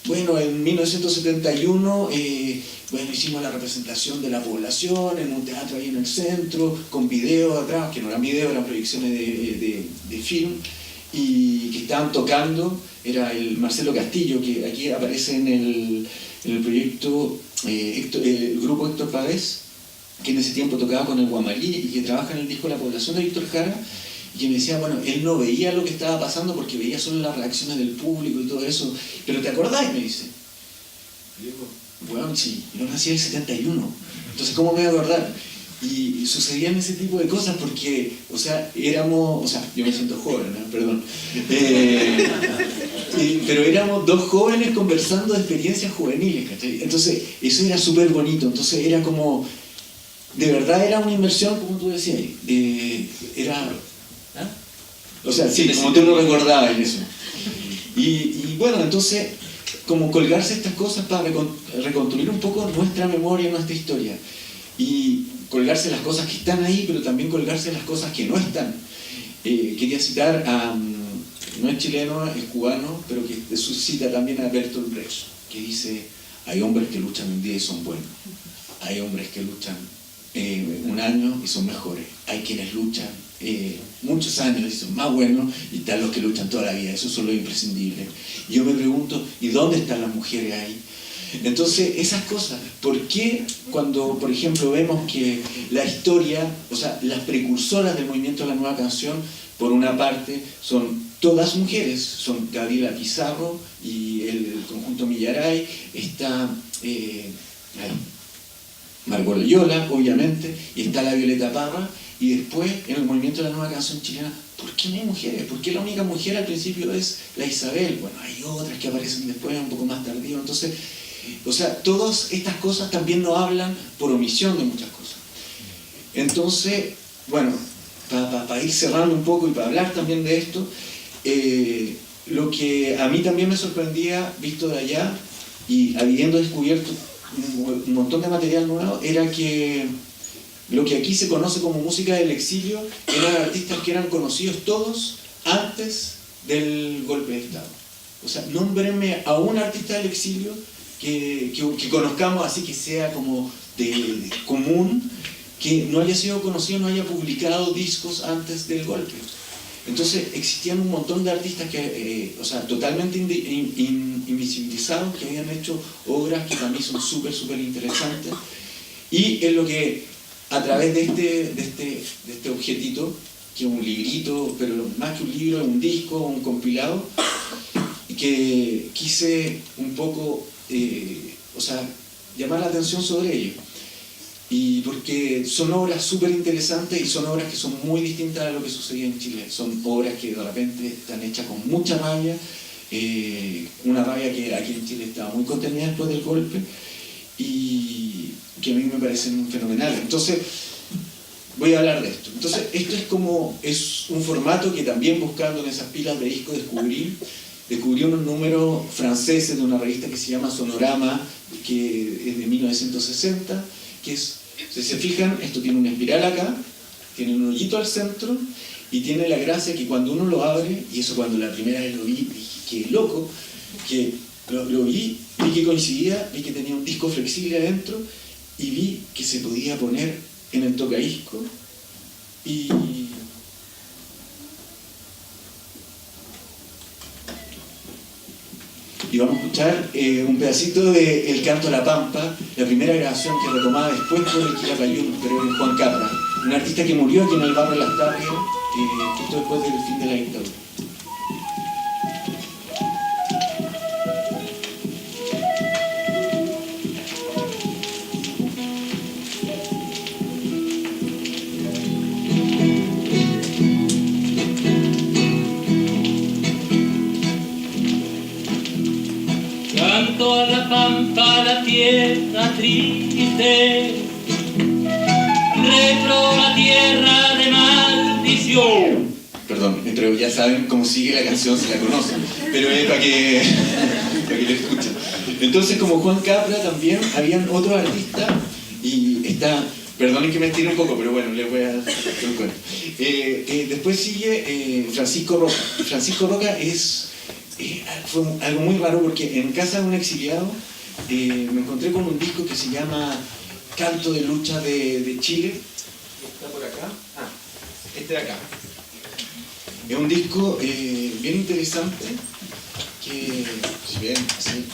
bueno, en 1971 hicimos la representación de la población en un teatro ahí en el centro, con videos atrás, que no eran videos, eran proyecciones de film, y que estaban tocando, era el Marcelo Castillo, que aquí aparece en el proyecto, el grupo Héctor Pavés, que en ese tiempo tocaba con el Guamarí y que trabaja en el disco La Población de Víctor Jara, y que me decía, bueno, él no veía lo que estaba pasando porque veía solo las reacciones del público y todo eso, pero ¿te acordás? Me dice. Y digo, bueno, sí, yo nací en el 71, entonces ¿cómo me voy a acordar? Y sucedían ese tipo de cosas porque, o sea, yo me siento joven, ¿no? Perdón, pero éramos dos jóvenes conversando de experiencias juveniles, ¿cachai? Entonces, eso era súper bonito, entonces era como, de verdad era una inmersión, como tú decías, o sea, sí, como tú lo recordabas en eso. Y bueno, entonces, como colgarse estas cosas para reconstruir un poco nuestra memoria, nuestra historia. Y colgarse las cosas que están ahí, pero también colgarse las cosas que no están. Quería citar a, no es chileno, es cubano, pero que cita también a Bertolt Brecht, que dice, hay hombres que luchan un día y son buenos, hay hombres que luchan un año y son mejores, hay quienes luchan muchos años y son más buenos, y están los que luchan toda la vida, eso son los imprescindibles. Y yo me pregunto, ¿y dónde están las mujeres ahí? Entonces, esas cosas, ¿por qué cuando, por ejemplo, vemos que la historia, o sea, las precursoras del movimiento de la nueva canción, por una parte, son todas mujeres, son Gabriela Pizarro y el conjunto Millaray, está Margot Loyola, obviamente, y está la Violeta Parra, y después, en el movimiento de la nueva canción chilena, ¿por qué no hay mujeres? ¿Por qué la única mujer al principio es la Isabel? Bueno, hay otras que aparecen después, un poco más tardío, entonces... O sea, todas estas cosas también nos hablan por omisión de muchas cosas. Entonces, bueno, para ir cerrando un poco y para hablar también de esto, lo que a mí también me sorprendía, visto de allá, y habiendo descubierto un montón de material nuevo, era que lo que aquí se conoce como música del exilio eran artistas que eran conocidos todos antes del golpe de Estado. O sea, nómbrenme a un artista del exilio que conozcamos así, que sea como de común, que no haya sido conocido, no haya publicado discos antes del golpe. Entonces existían un montón de artistas que, o sea, totalmente invisibilizados, que habían hecho obras que para mí son súper interesantes, y es lo que a través de este objetito, que es un librito, pero más que un libro, es un disco, un compilado, que quise un poco o sea, llamar la atención sobre ello, y porque son obras súper interesantes y son obras que son muy distintas a lo que sucedía en Chile. Son obras que de repente están hechas con mucha rabia, una rabia que aquí en Chile estaba muy contenida después del golpe, y que a mí me parecen fenomenales. Entonces voy a hablar de esto. Entonces esto es un formato que también, buscando en esas pilas de discos, descubrí unos números franceses de una revista que se llama Sonorama, que es de 1960, que es, si se fijan, esto tiene una espiral acá, tiene un hoyito al centro, y tiene la gracia que cuando uno lo abre, y eso cuando la primera vez lo vi, dije, qué loco, que lo vi que coincidía, vi que tenía un disco flexible adentro, y vi que se podía poner en el tocadisco, y vamos a escuchar un pedacito de El Canto a la Pampa, la primera grabación que retomaba después por el Quilapayún, pero es Juan Capra, un artista que murió aquí en el barrio Las Tarrias, justo después del fin de la dictadura. Canto a la pampa, la tierra triste, retro la tierra de maldición. Perdón, pero ya saben cómo sigue la canción, se la conocen, pero es para que lo escuchen. Entonces, como Juan Capra también, habían otros artistas, y está, perdonen que me estire un poco, pero bueno, les voy a hacer un cuento. Después sigue Francisco Roca. Francisco Roca fue algo muy raro, porque en casa de un exiliado me encontré con un disco que se llama Canto de Lucha de Chile. Está por acá. Este de acá. Es un disco bien interesante, que si ven así,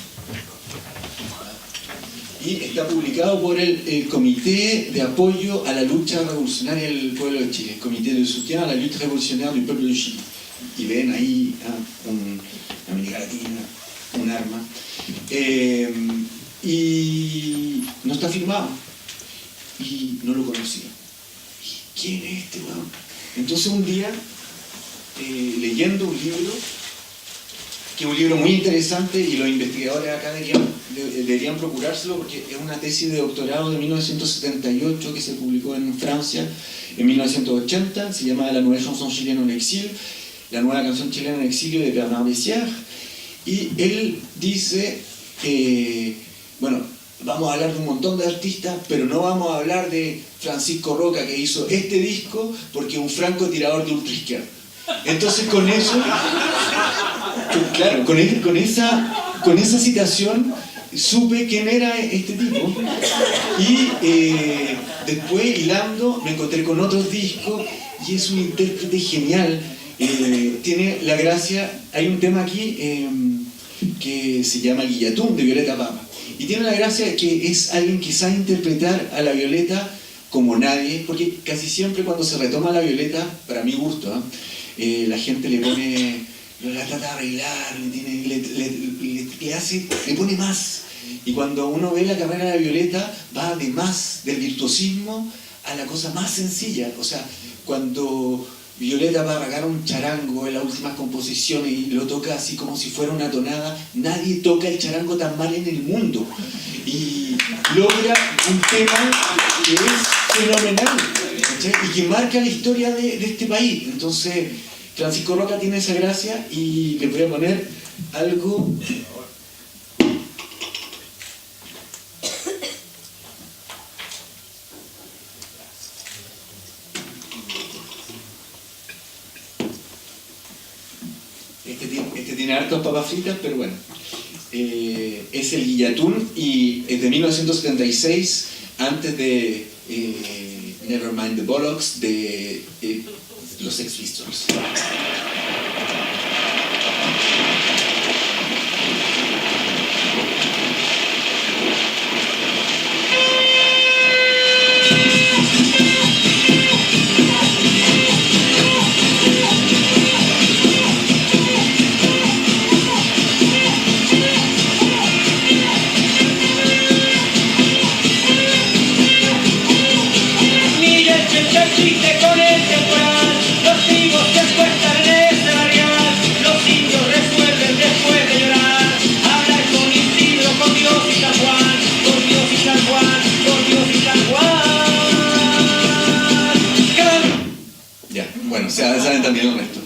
y está publicado por el Comité de Apoyo a la Lucha Revolucionaria del Pueblo de Chile, el Comité de Soutien a la Lutte Révolutionnaire du Peuple de Chile. Y ven ahí una América Latina, un arma. Y no está firmado. Y no lo conocía. ¿Y quién es este weón? Entonces un día, leyendo un libro, que es un libro muy interesante y los investigadores acá deberían procurárselo porque es una tesis de doctorado de 1978 que se publicó en Francia en 1980, se llama La Nouvelle Chanson Chilena en Exil, la nueva canción chilena en exilio de Bernard Bessières, y él dice, bueno, vamos a hablar de un montón de artistas, pero no vamos a hablar de Francisco Roca que hizo este disco porque es un francotirador de ultraizquierda. Entonces con eso, claro, con esa citación supe quién era este tipo y después hilando me encontré con otros discos y es un intérprete genial. Tiene la gracia, hay un tema aquí que se llama Guillatún de Violeta Parra y tiene la gracia que es alguien que sabe interpretar a la Violeta como nadie, porque casi siempre cuando se retoma la Violeta, para mi gusto, la gente le pone, la trata de arreglar, le pone más. Y cuando uno ve la carrera de la Violeta, va de más, del virtuosismo a la cosa más sencilla. O sea, cuando Violeta Parra agarra un charango en las últimas composiciones y lo toca así como si fuera una tonada, nadie toca el charango tan mal en el mundo. Y logra un tema que es fenomenal, ¿cachai? Y que marca la historia de este país. Entonces, Francisco Roca tiene esa gracia y le voy a poner algo. Este tiene hartas papas fritas, pero bueno. Es el Guillatún y es de 1976, antes de Nevermind the Bollocks de los Sex Pistols. Bueno, saben también el resto.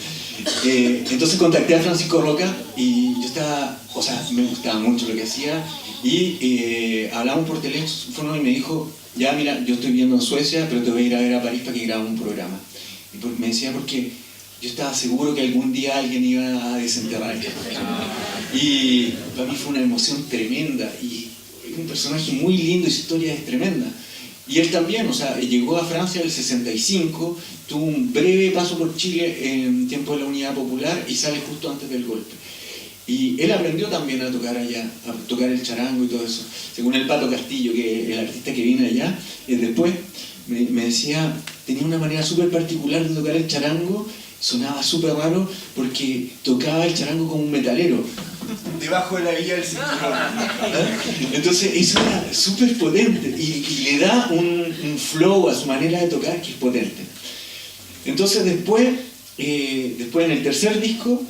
Entonces contacté a Francisco Roca y yo estaba, o sea, me gustaba mucho lo que hacía y hablamos por teléfono y me dijo, ya mira, yo estoy viviendo en Suecia, pero te voy a ir a ver a París para que grabes un programa. Y me decía porque yo estaba seguro que algún día alguien iba a desenterrar esto. Y para mí fue una emoción tremenda y es un personaje muy lindo y su historia es tremenda. Y él también, o sea, llegó a Francia en el 65, tuvo un breve paso por Chile en tiempo de la Unidad Popular y sale justo antes del golpe. Y él aprendió también a tocar allá, a tocar el charango y todo eso. Según el Pato Castillo, que el artista que viene allá, después me decía, tenía una manera súper particular de tocar el charango, sonaba súper raro porque tocaba el charango como un metalero, debajo de la villa del cinturón. Entonces eso era súper potente y le da un flow a su manera de tocar que es potente. Entonces después en el tercer disco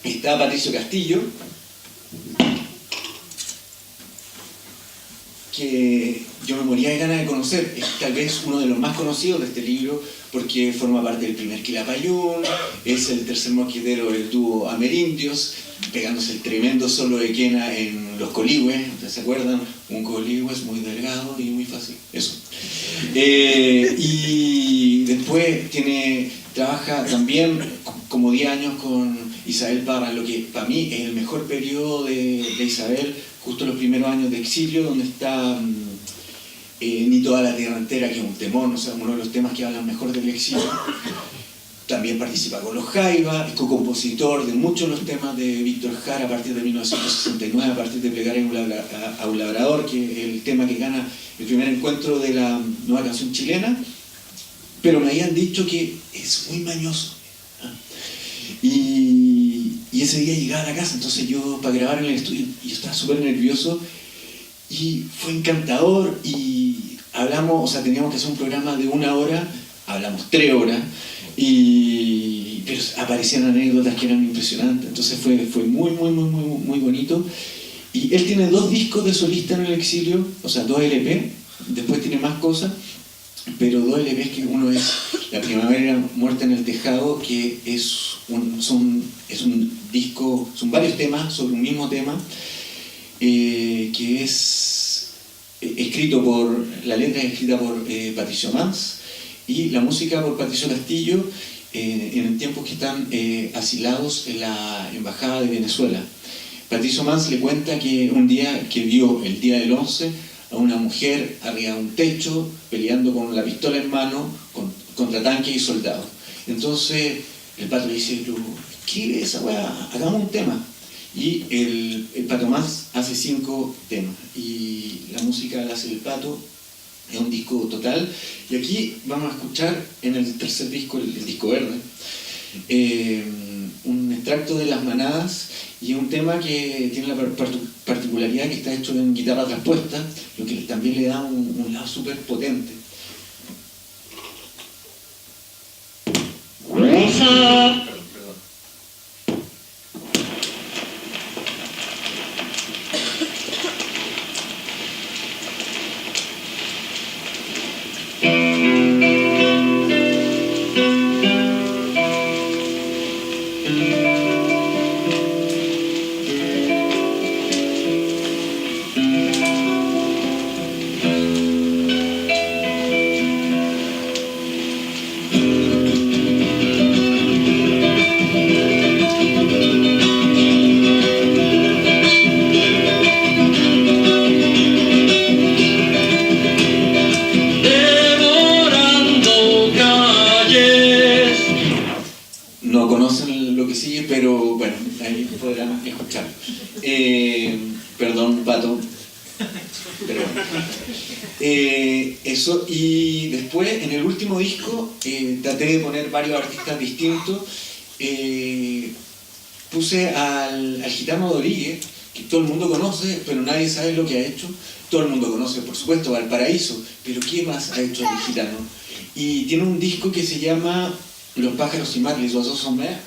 está Patricio Castillo, que yo me moría de ganas de conocer. Es tal vez uno de los más conocidos de este libro porque forma parte del primer Quilapayún, es el tercer mosquetero del dúo Amerindios, pegándose el tremendo solo de quena en Los Coligües. ¿Ustedes se acuerdan? Un coligüe es muy delgado y muy fácil. Eso. Y después trabaja también como 10 años con Isabel Parra, lo que para mí es el mejor periodo de Isabel, justo los primeros años de exilio, donde está Ni toda la tierra entera, que es un temón, o sea, uno de los temas que hablan mejor del exilio. también participa con los Jaiba, es co-compositor de muchos de los temas de Víctor Jara a partir de 1969, a partir de Plegaria a un labrador, que es el tema que gana el primer encuentro de la nueva canción chilena, pero me habían dicho que es muy mañoso. Y ese día llegaba a la casa, entonces yo para grabar en el estudio, yo estaba súper nervioso, y fue encantador, y hablamos, o sea, teníamos que hacer un programa de 1 hora, hablamos 3 horas, pero aparecían anécdotas que eran impresionantes, entonces fue muy bonito. Y él tiene 2 discos de solista en el exilio, o sea, 2 LP, después tiene más cosas, pero 2 LPs, que uno es La Primavera Muerta en el Tejado, que es un disco, son varios temas sobre un mismo tema, que es escrito por, la letra es escrita por Patricio Mans, y la música por Patricio Castillo, en el tiempo que están asilados en la Embajada de Venezuela. Patricio Mans le cuenta que un día que vio el día del 11 a una mujer arriba de un techo peleando con la pistola en mano contra tanques y soldados. Entonces el Pato le dice, ¿qué es esa weá? Hagamos un tema. Y el Pato Mans hace 5 temas y la música la hace el Pato. Es un disco total, y aquí vamos a escuchar en el tercer disco, el disco verde, un extracto de Las Manadas, y un tema que tiene la particularidad que está hecho en guitarra traspuesta, lo que también le da un lado súper potente. Perdón, Pato. Pero bueno. Eso, y después en el último disco traté de poner varios artistas distintos. Puse al Gitano Rodríguez, que todo el mundo conoce, pero nadie sabe lo que ha hecho. Todo el mundo conoce, por supuesto, Valparaíso, pero ¿qué más ha hecho el Gitano? Y tiene un disco que se llama Los pájaros y mar, Les oiseaux sont mer.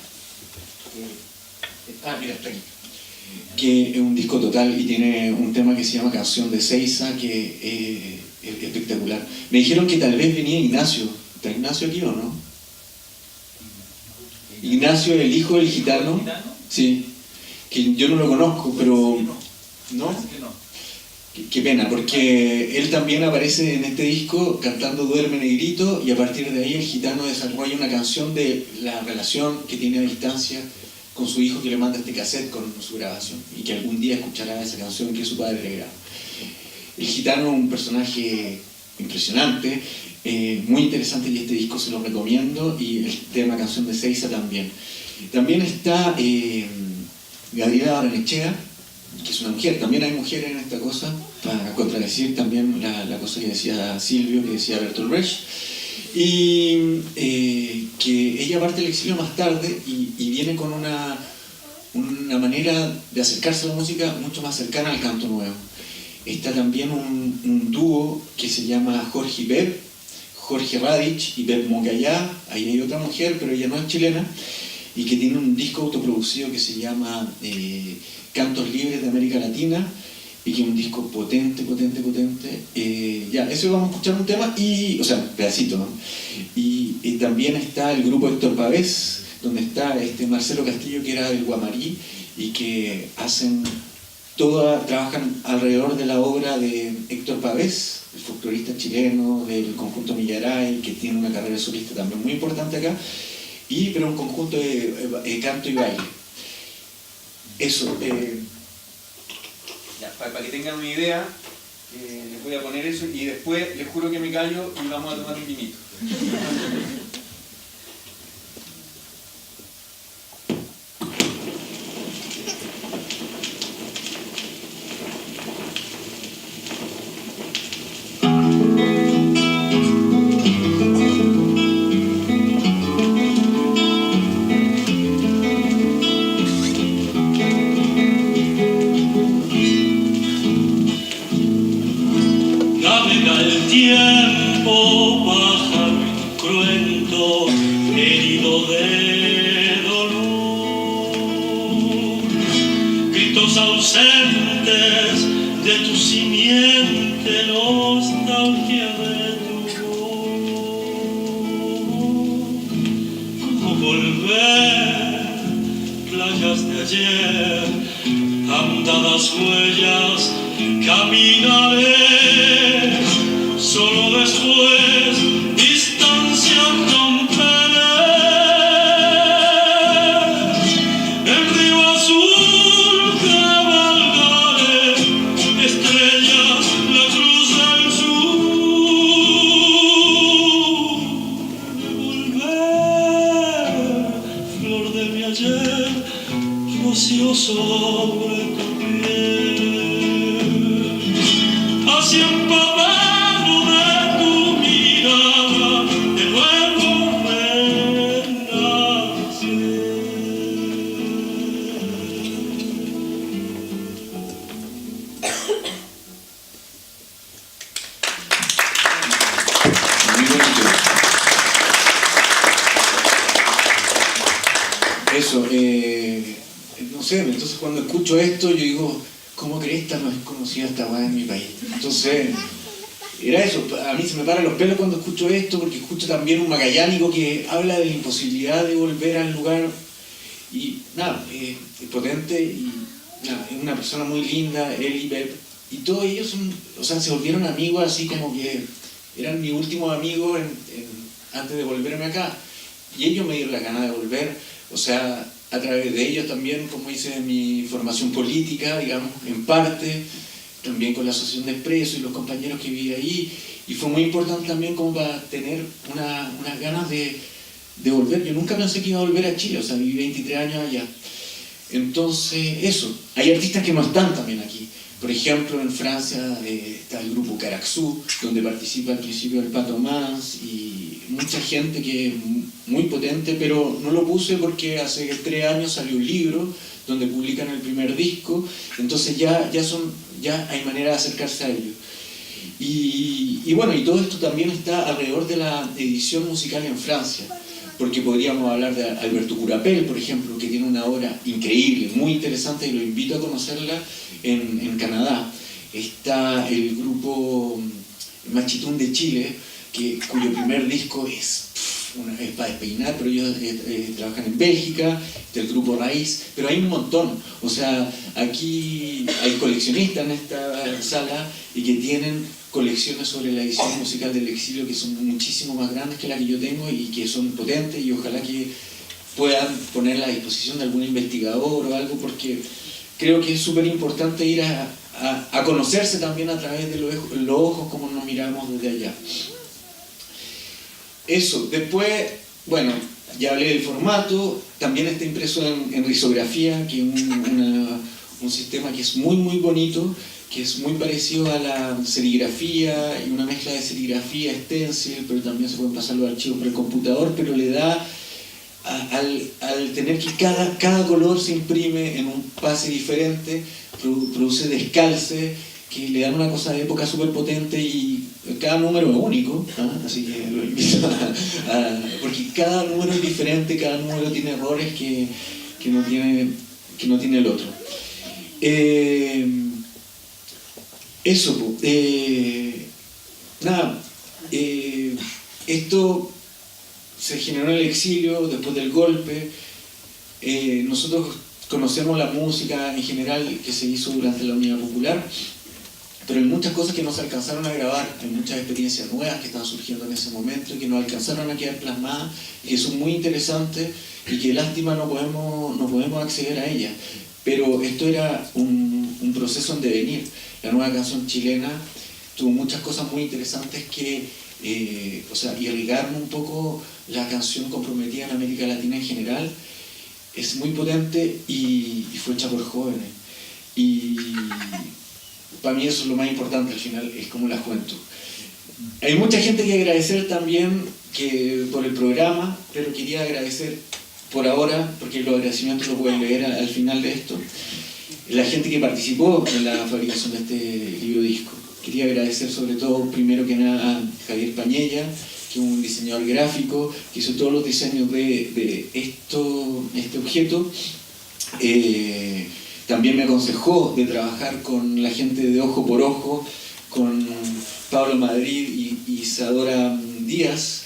Mira, está aquí. Que es un disco total y tiene un tema que se llama Canción de Seiza, que es espectacular. Me dijeron que tal vez venía Ignacio. ¿Está Ignacio aquí o no? Ignacio, el hijo del Gitano. Sí. Que yo no lo conozco, pero... ¿No? Qué pena, porque él también aparece en este disco cantando Duerme Negrito, y a partir de ahí el Gitano desarrolla una canción de la relación que tiene a distancia con su hijo, que le manda este cassette con su grabación, y que algún día escuchará esa canción que su padre le graba. El Gitano es un personaje impresionante, muy interesante, y este disco se lo recomiendo, y el tema Canción de Seiza también. También está Gabriela Barrenechea, que es una mujer. También hay mujeres en esta cosa, para contradecir también la cosa que decía Silvio, que decía Bertolt Brecht. Y que ella parte del exilio más tarde y viene con una manera de acercarse a la música mucho más cercana al canto nuevo. Está también un dúo que se llama Jorge y Beb, Jorge Radich y Beb Mongayá. Ahí hay otra mujer, pero ella no es chilena, y que tiene un disco autoproducido que se llama Cantos Libres de América Latina, y que es un disco potente. Ya, eso vamos a escuchar un tema, o sea, un pedacito, ¿no? Y también está el grupo Héctor Pavés, donde está Marcelo Castillo, que era del Guamarí, y que trabajan alrededor de la obra de Héctor Pavés, el folclorista chileno del conjunto Millaray, que tiene una carrera solista también muy importante acá, pero un conjunto de canto y baile. Eso, para que tengan una idea, les voy a poner eso, y después les juro que me callo y vamos a tomar un vinito. navega el tiempo, pájaro cruento, herido de dolor. Gritos ausentes de tu simiente, nostalgia de tu voz. ¿Cómo volver? Playas de ayer, andadas huellas, caminaré. Solo después, distancia romperé. El río azul cabalgaré, estrellas, la cruz del sur. Devolver, flor de mi ayer, rocío sobre tu piel. Así empapado de tu mirada, de nuevo renacer. Muy bonito. Eso, no sé, entonces cuando escucho esto yo digo, ¿cómo crees que no es conocida esta weá en mi país? Entonces, era eso, a mí se me paran los pelos cuando escucho esto, porque escucho también un magallánico que habla de la imposibilidad de volver al lugar, y nada, es potente, y nada, es una persona muy linda, él y Pep, y todos ellos son, o sea, se volvieron amigos así como que eran mis últimos amigos antes de volverme acá, y ellos me dieron la gana de volver, o sea, a través de ellos también, como hice mi formación política, digamos, en parte, también con la Asociación de Expreso y los compañeros que viví ahí, y fue muy importante también como para tener unas ganas de volver. Yo nunca pensé que iba a volver a Chile, o sea, viví 23 años allá. Entonces, eso, hay artistas que no están también aquí. Por ejemplo, en Francia está el grupo Caraxú, donde participa al principio el Pato Mans y mucha gente que es muy potente, pero no lo puse porque hace 3 años salió un libro donde publican el primer disco, entonces ya hay manera de acercarse a ellos. Y bueno, y todo esto también está alrededor de la edición musical en Francia, porque podríamos hablar de Alberto Curapel, por ejemplo, que tiene una obra increíble, muy interesante, y lo invito a conocerla en Canadá. Está el grupo Machitún de Chile, cuyo primer disco es para despeinar, pero ellos trabajan en Bélgica, del grupo Raíz, pero hay un montón. O sea, aquí hay coleccionistas en esta sala y que tienen colecciones sobre la edición musical del exilio que son muchísimo más grandes que la que yo tengo y que son potentes, y ojalá que puedan ponerla a disposición de algún investigador o algo, porque creo que es súper importante ir a conocerse también a través de los ojos, como nos miramos desde allá. Eso, después, bueno, ya hablé del formato, también está impreso en risografía, que es un sistema que es muy muy bonito, que es muy parecido a la serigrafía, y una mezcla de serigrafía, stencil, pero también se pueden pasar los archivos por el computador, pero le da, al tener que cada color se imprime en un pase diferente, produce descalce, que le dan una cosa de época súper potente, y cada número es único, ¿no? Así que lo invito porque cada número es diferente, cada número tiene errores que no tiene el otro. Eso, nada, esto se generó en el exilio después del golpe. Nosotros conocemos la música en general que se hizo durante la Unidad Popular, pero hay muchas cosas que no se alcanzaron a grabar, hay muchas experiencias nuevas que están surgiendo en ese momento y que no alcanzaron a quedar plasmadas, que son muy interesantes y que lástima no podemos acceder a ellas. Pero esto era un proceso en devenir. La nueva canción chilena tuvo muchas cosas muy interesantes que irrigaron un poco la canción comprometida en América Latina en general. Es muy potente y fue hecha por jóvenes. Y para mí eso es lo más importante al final, es como la juventud. Hay mucha gente que agradecer también por el programa, pero quería agradecer por ahora, porque los agradecimientos los pueden leer al final de esto, la gente que participó en la fabricación de este libro disco. Quería agradecer sobre todo, primero que nada, a Javier Pañella, que es un diseñador gráfico, que hizo todos los diseños de este objeto. También me aconsejó de trabajar con la gente de Ojo por Ojo, con Pablo Madrid y Isadora Díaz,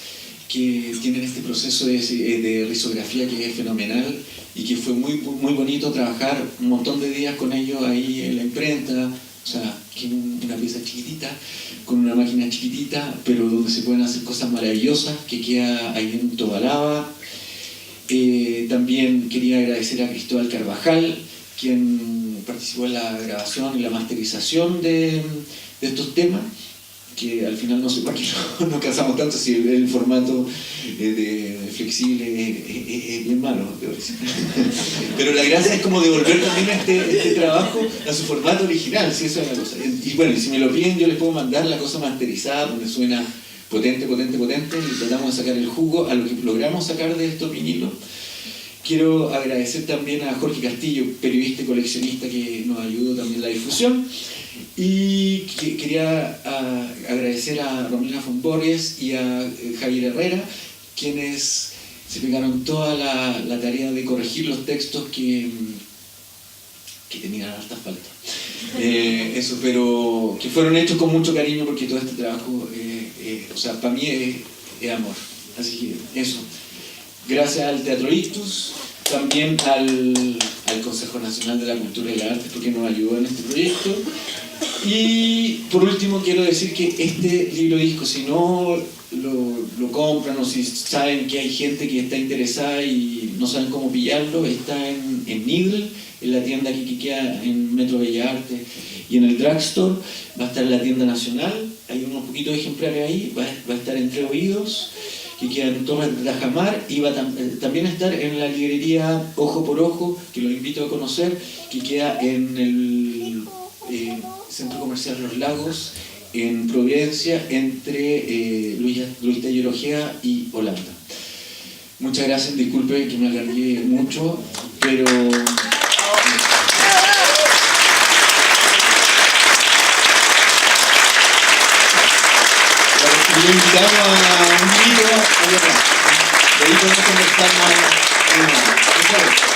que tienen este proceso de risografía que es fenomenal y que fue muy bonito trabajar un montón de días con ellos ahí en la imprenta. O sea, que una pieza chiquitita, con una máquina chiquitita, pero donde se pueden hacer cosas maravillosas, que queda ahí en Tobalaba. También quería agradecer a Cristóbal Carvajal, quien participó en la grabación y la masterización de estos temas, que al final no sé para qué no casamos tanto si el formato de flexible es bien malo, debo decir. Pero la gracia es como devolver también este trabajo a su formato original, si eso es la cosa. Y bueno, y si me lo piden yo les puedo mandar la cosa masterizada, donde suena potente, y tratamos de sacar el jugo a lo que logramos sacar de estos vinilos. Quiero agradecer también a Jorge Castillo, periodista y coleccionista, que nos ayudó también en la difusión. Y quería agradecer a Romina von Borges y a Javier Herrera, quienes se pegaron toda la tarea de corregir los textos que tenían harta falta. Eso, pero que fueron hechos con mucho cariño, porque todo este trabajo, o sea, para mí es amor. Así que eso. Gracias al Teatro Ictus, también al Consejo Nacional de la Cultura y las Artes, porque nos ayudó en este proyecto. Y por último quiero decir que este libro disco, si no lo compran o si saben que hay gente que está interesada y no saben cómo pillarlo, está en Needle, en la tienda que queda en Metro Bellas Artes, y en el drugstore. Va a estar en la tienda nacional, hay unos poquitos ejemplares ahí. Va a estar Entre Oídos, que queda en Torres de Tajamar, y va también a estar en la librería Ojo por Ojo, que los invito a conocer, que queda en el Centro Comercial Los Lagos, en Providencia, entre Luis Taller Ojeda y Holanda. Muchas gracias, disculpen que me alargué mucho, pero... Le invitamos a un libro, de ahí podemos conversar más. Muchas gracias.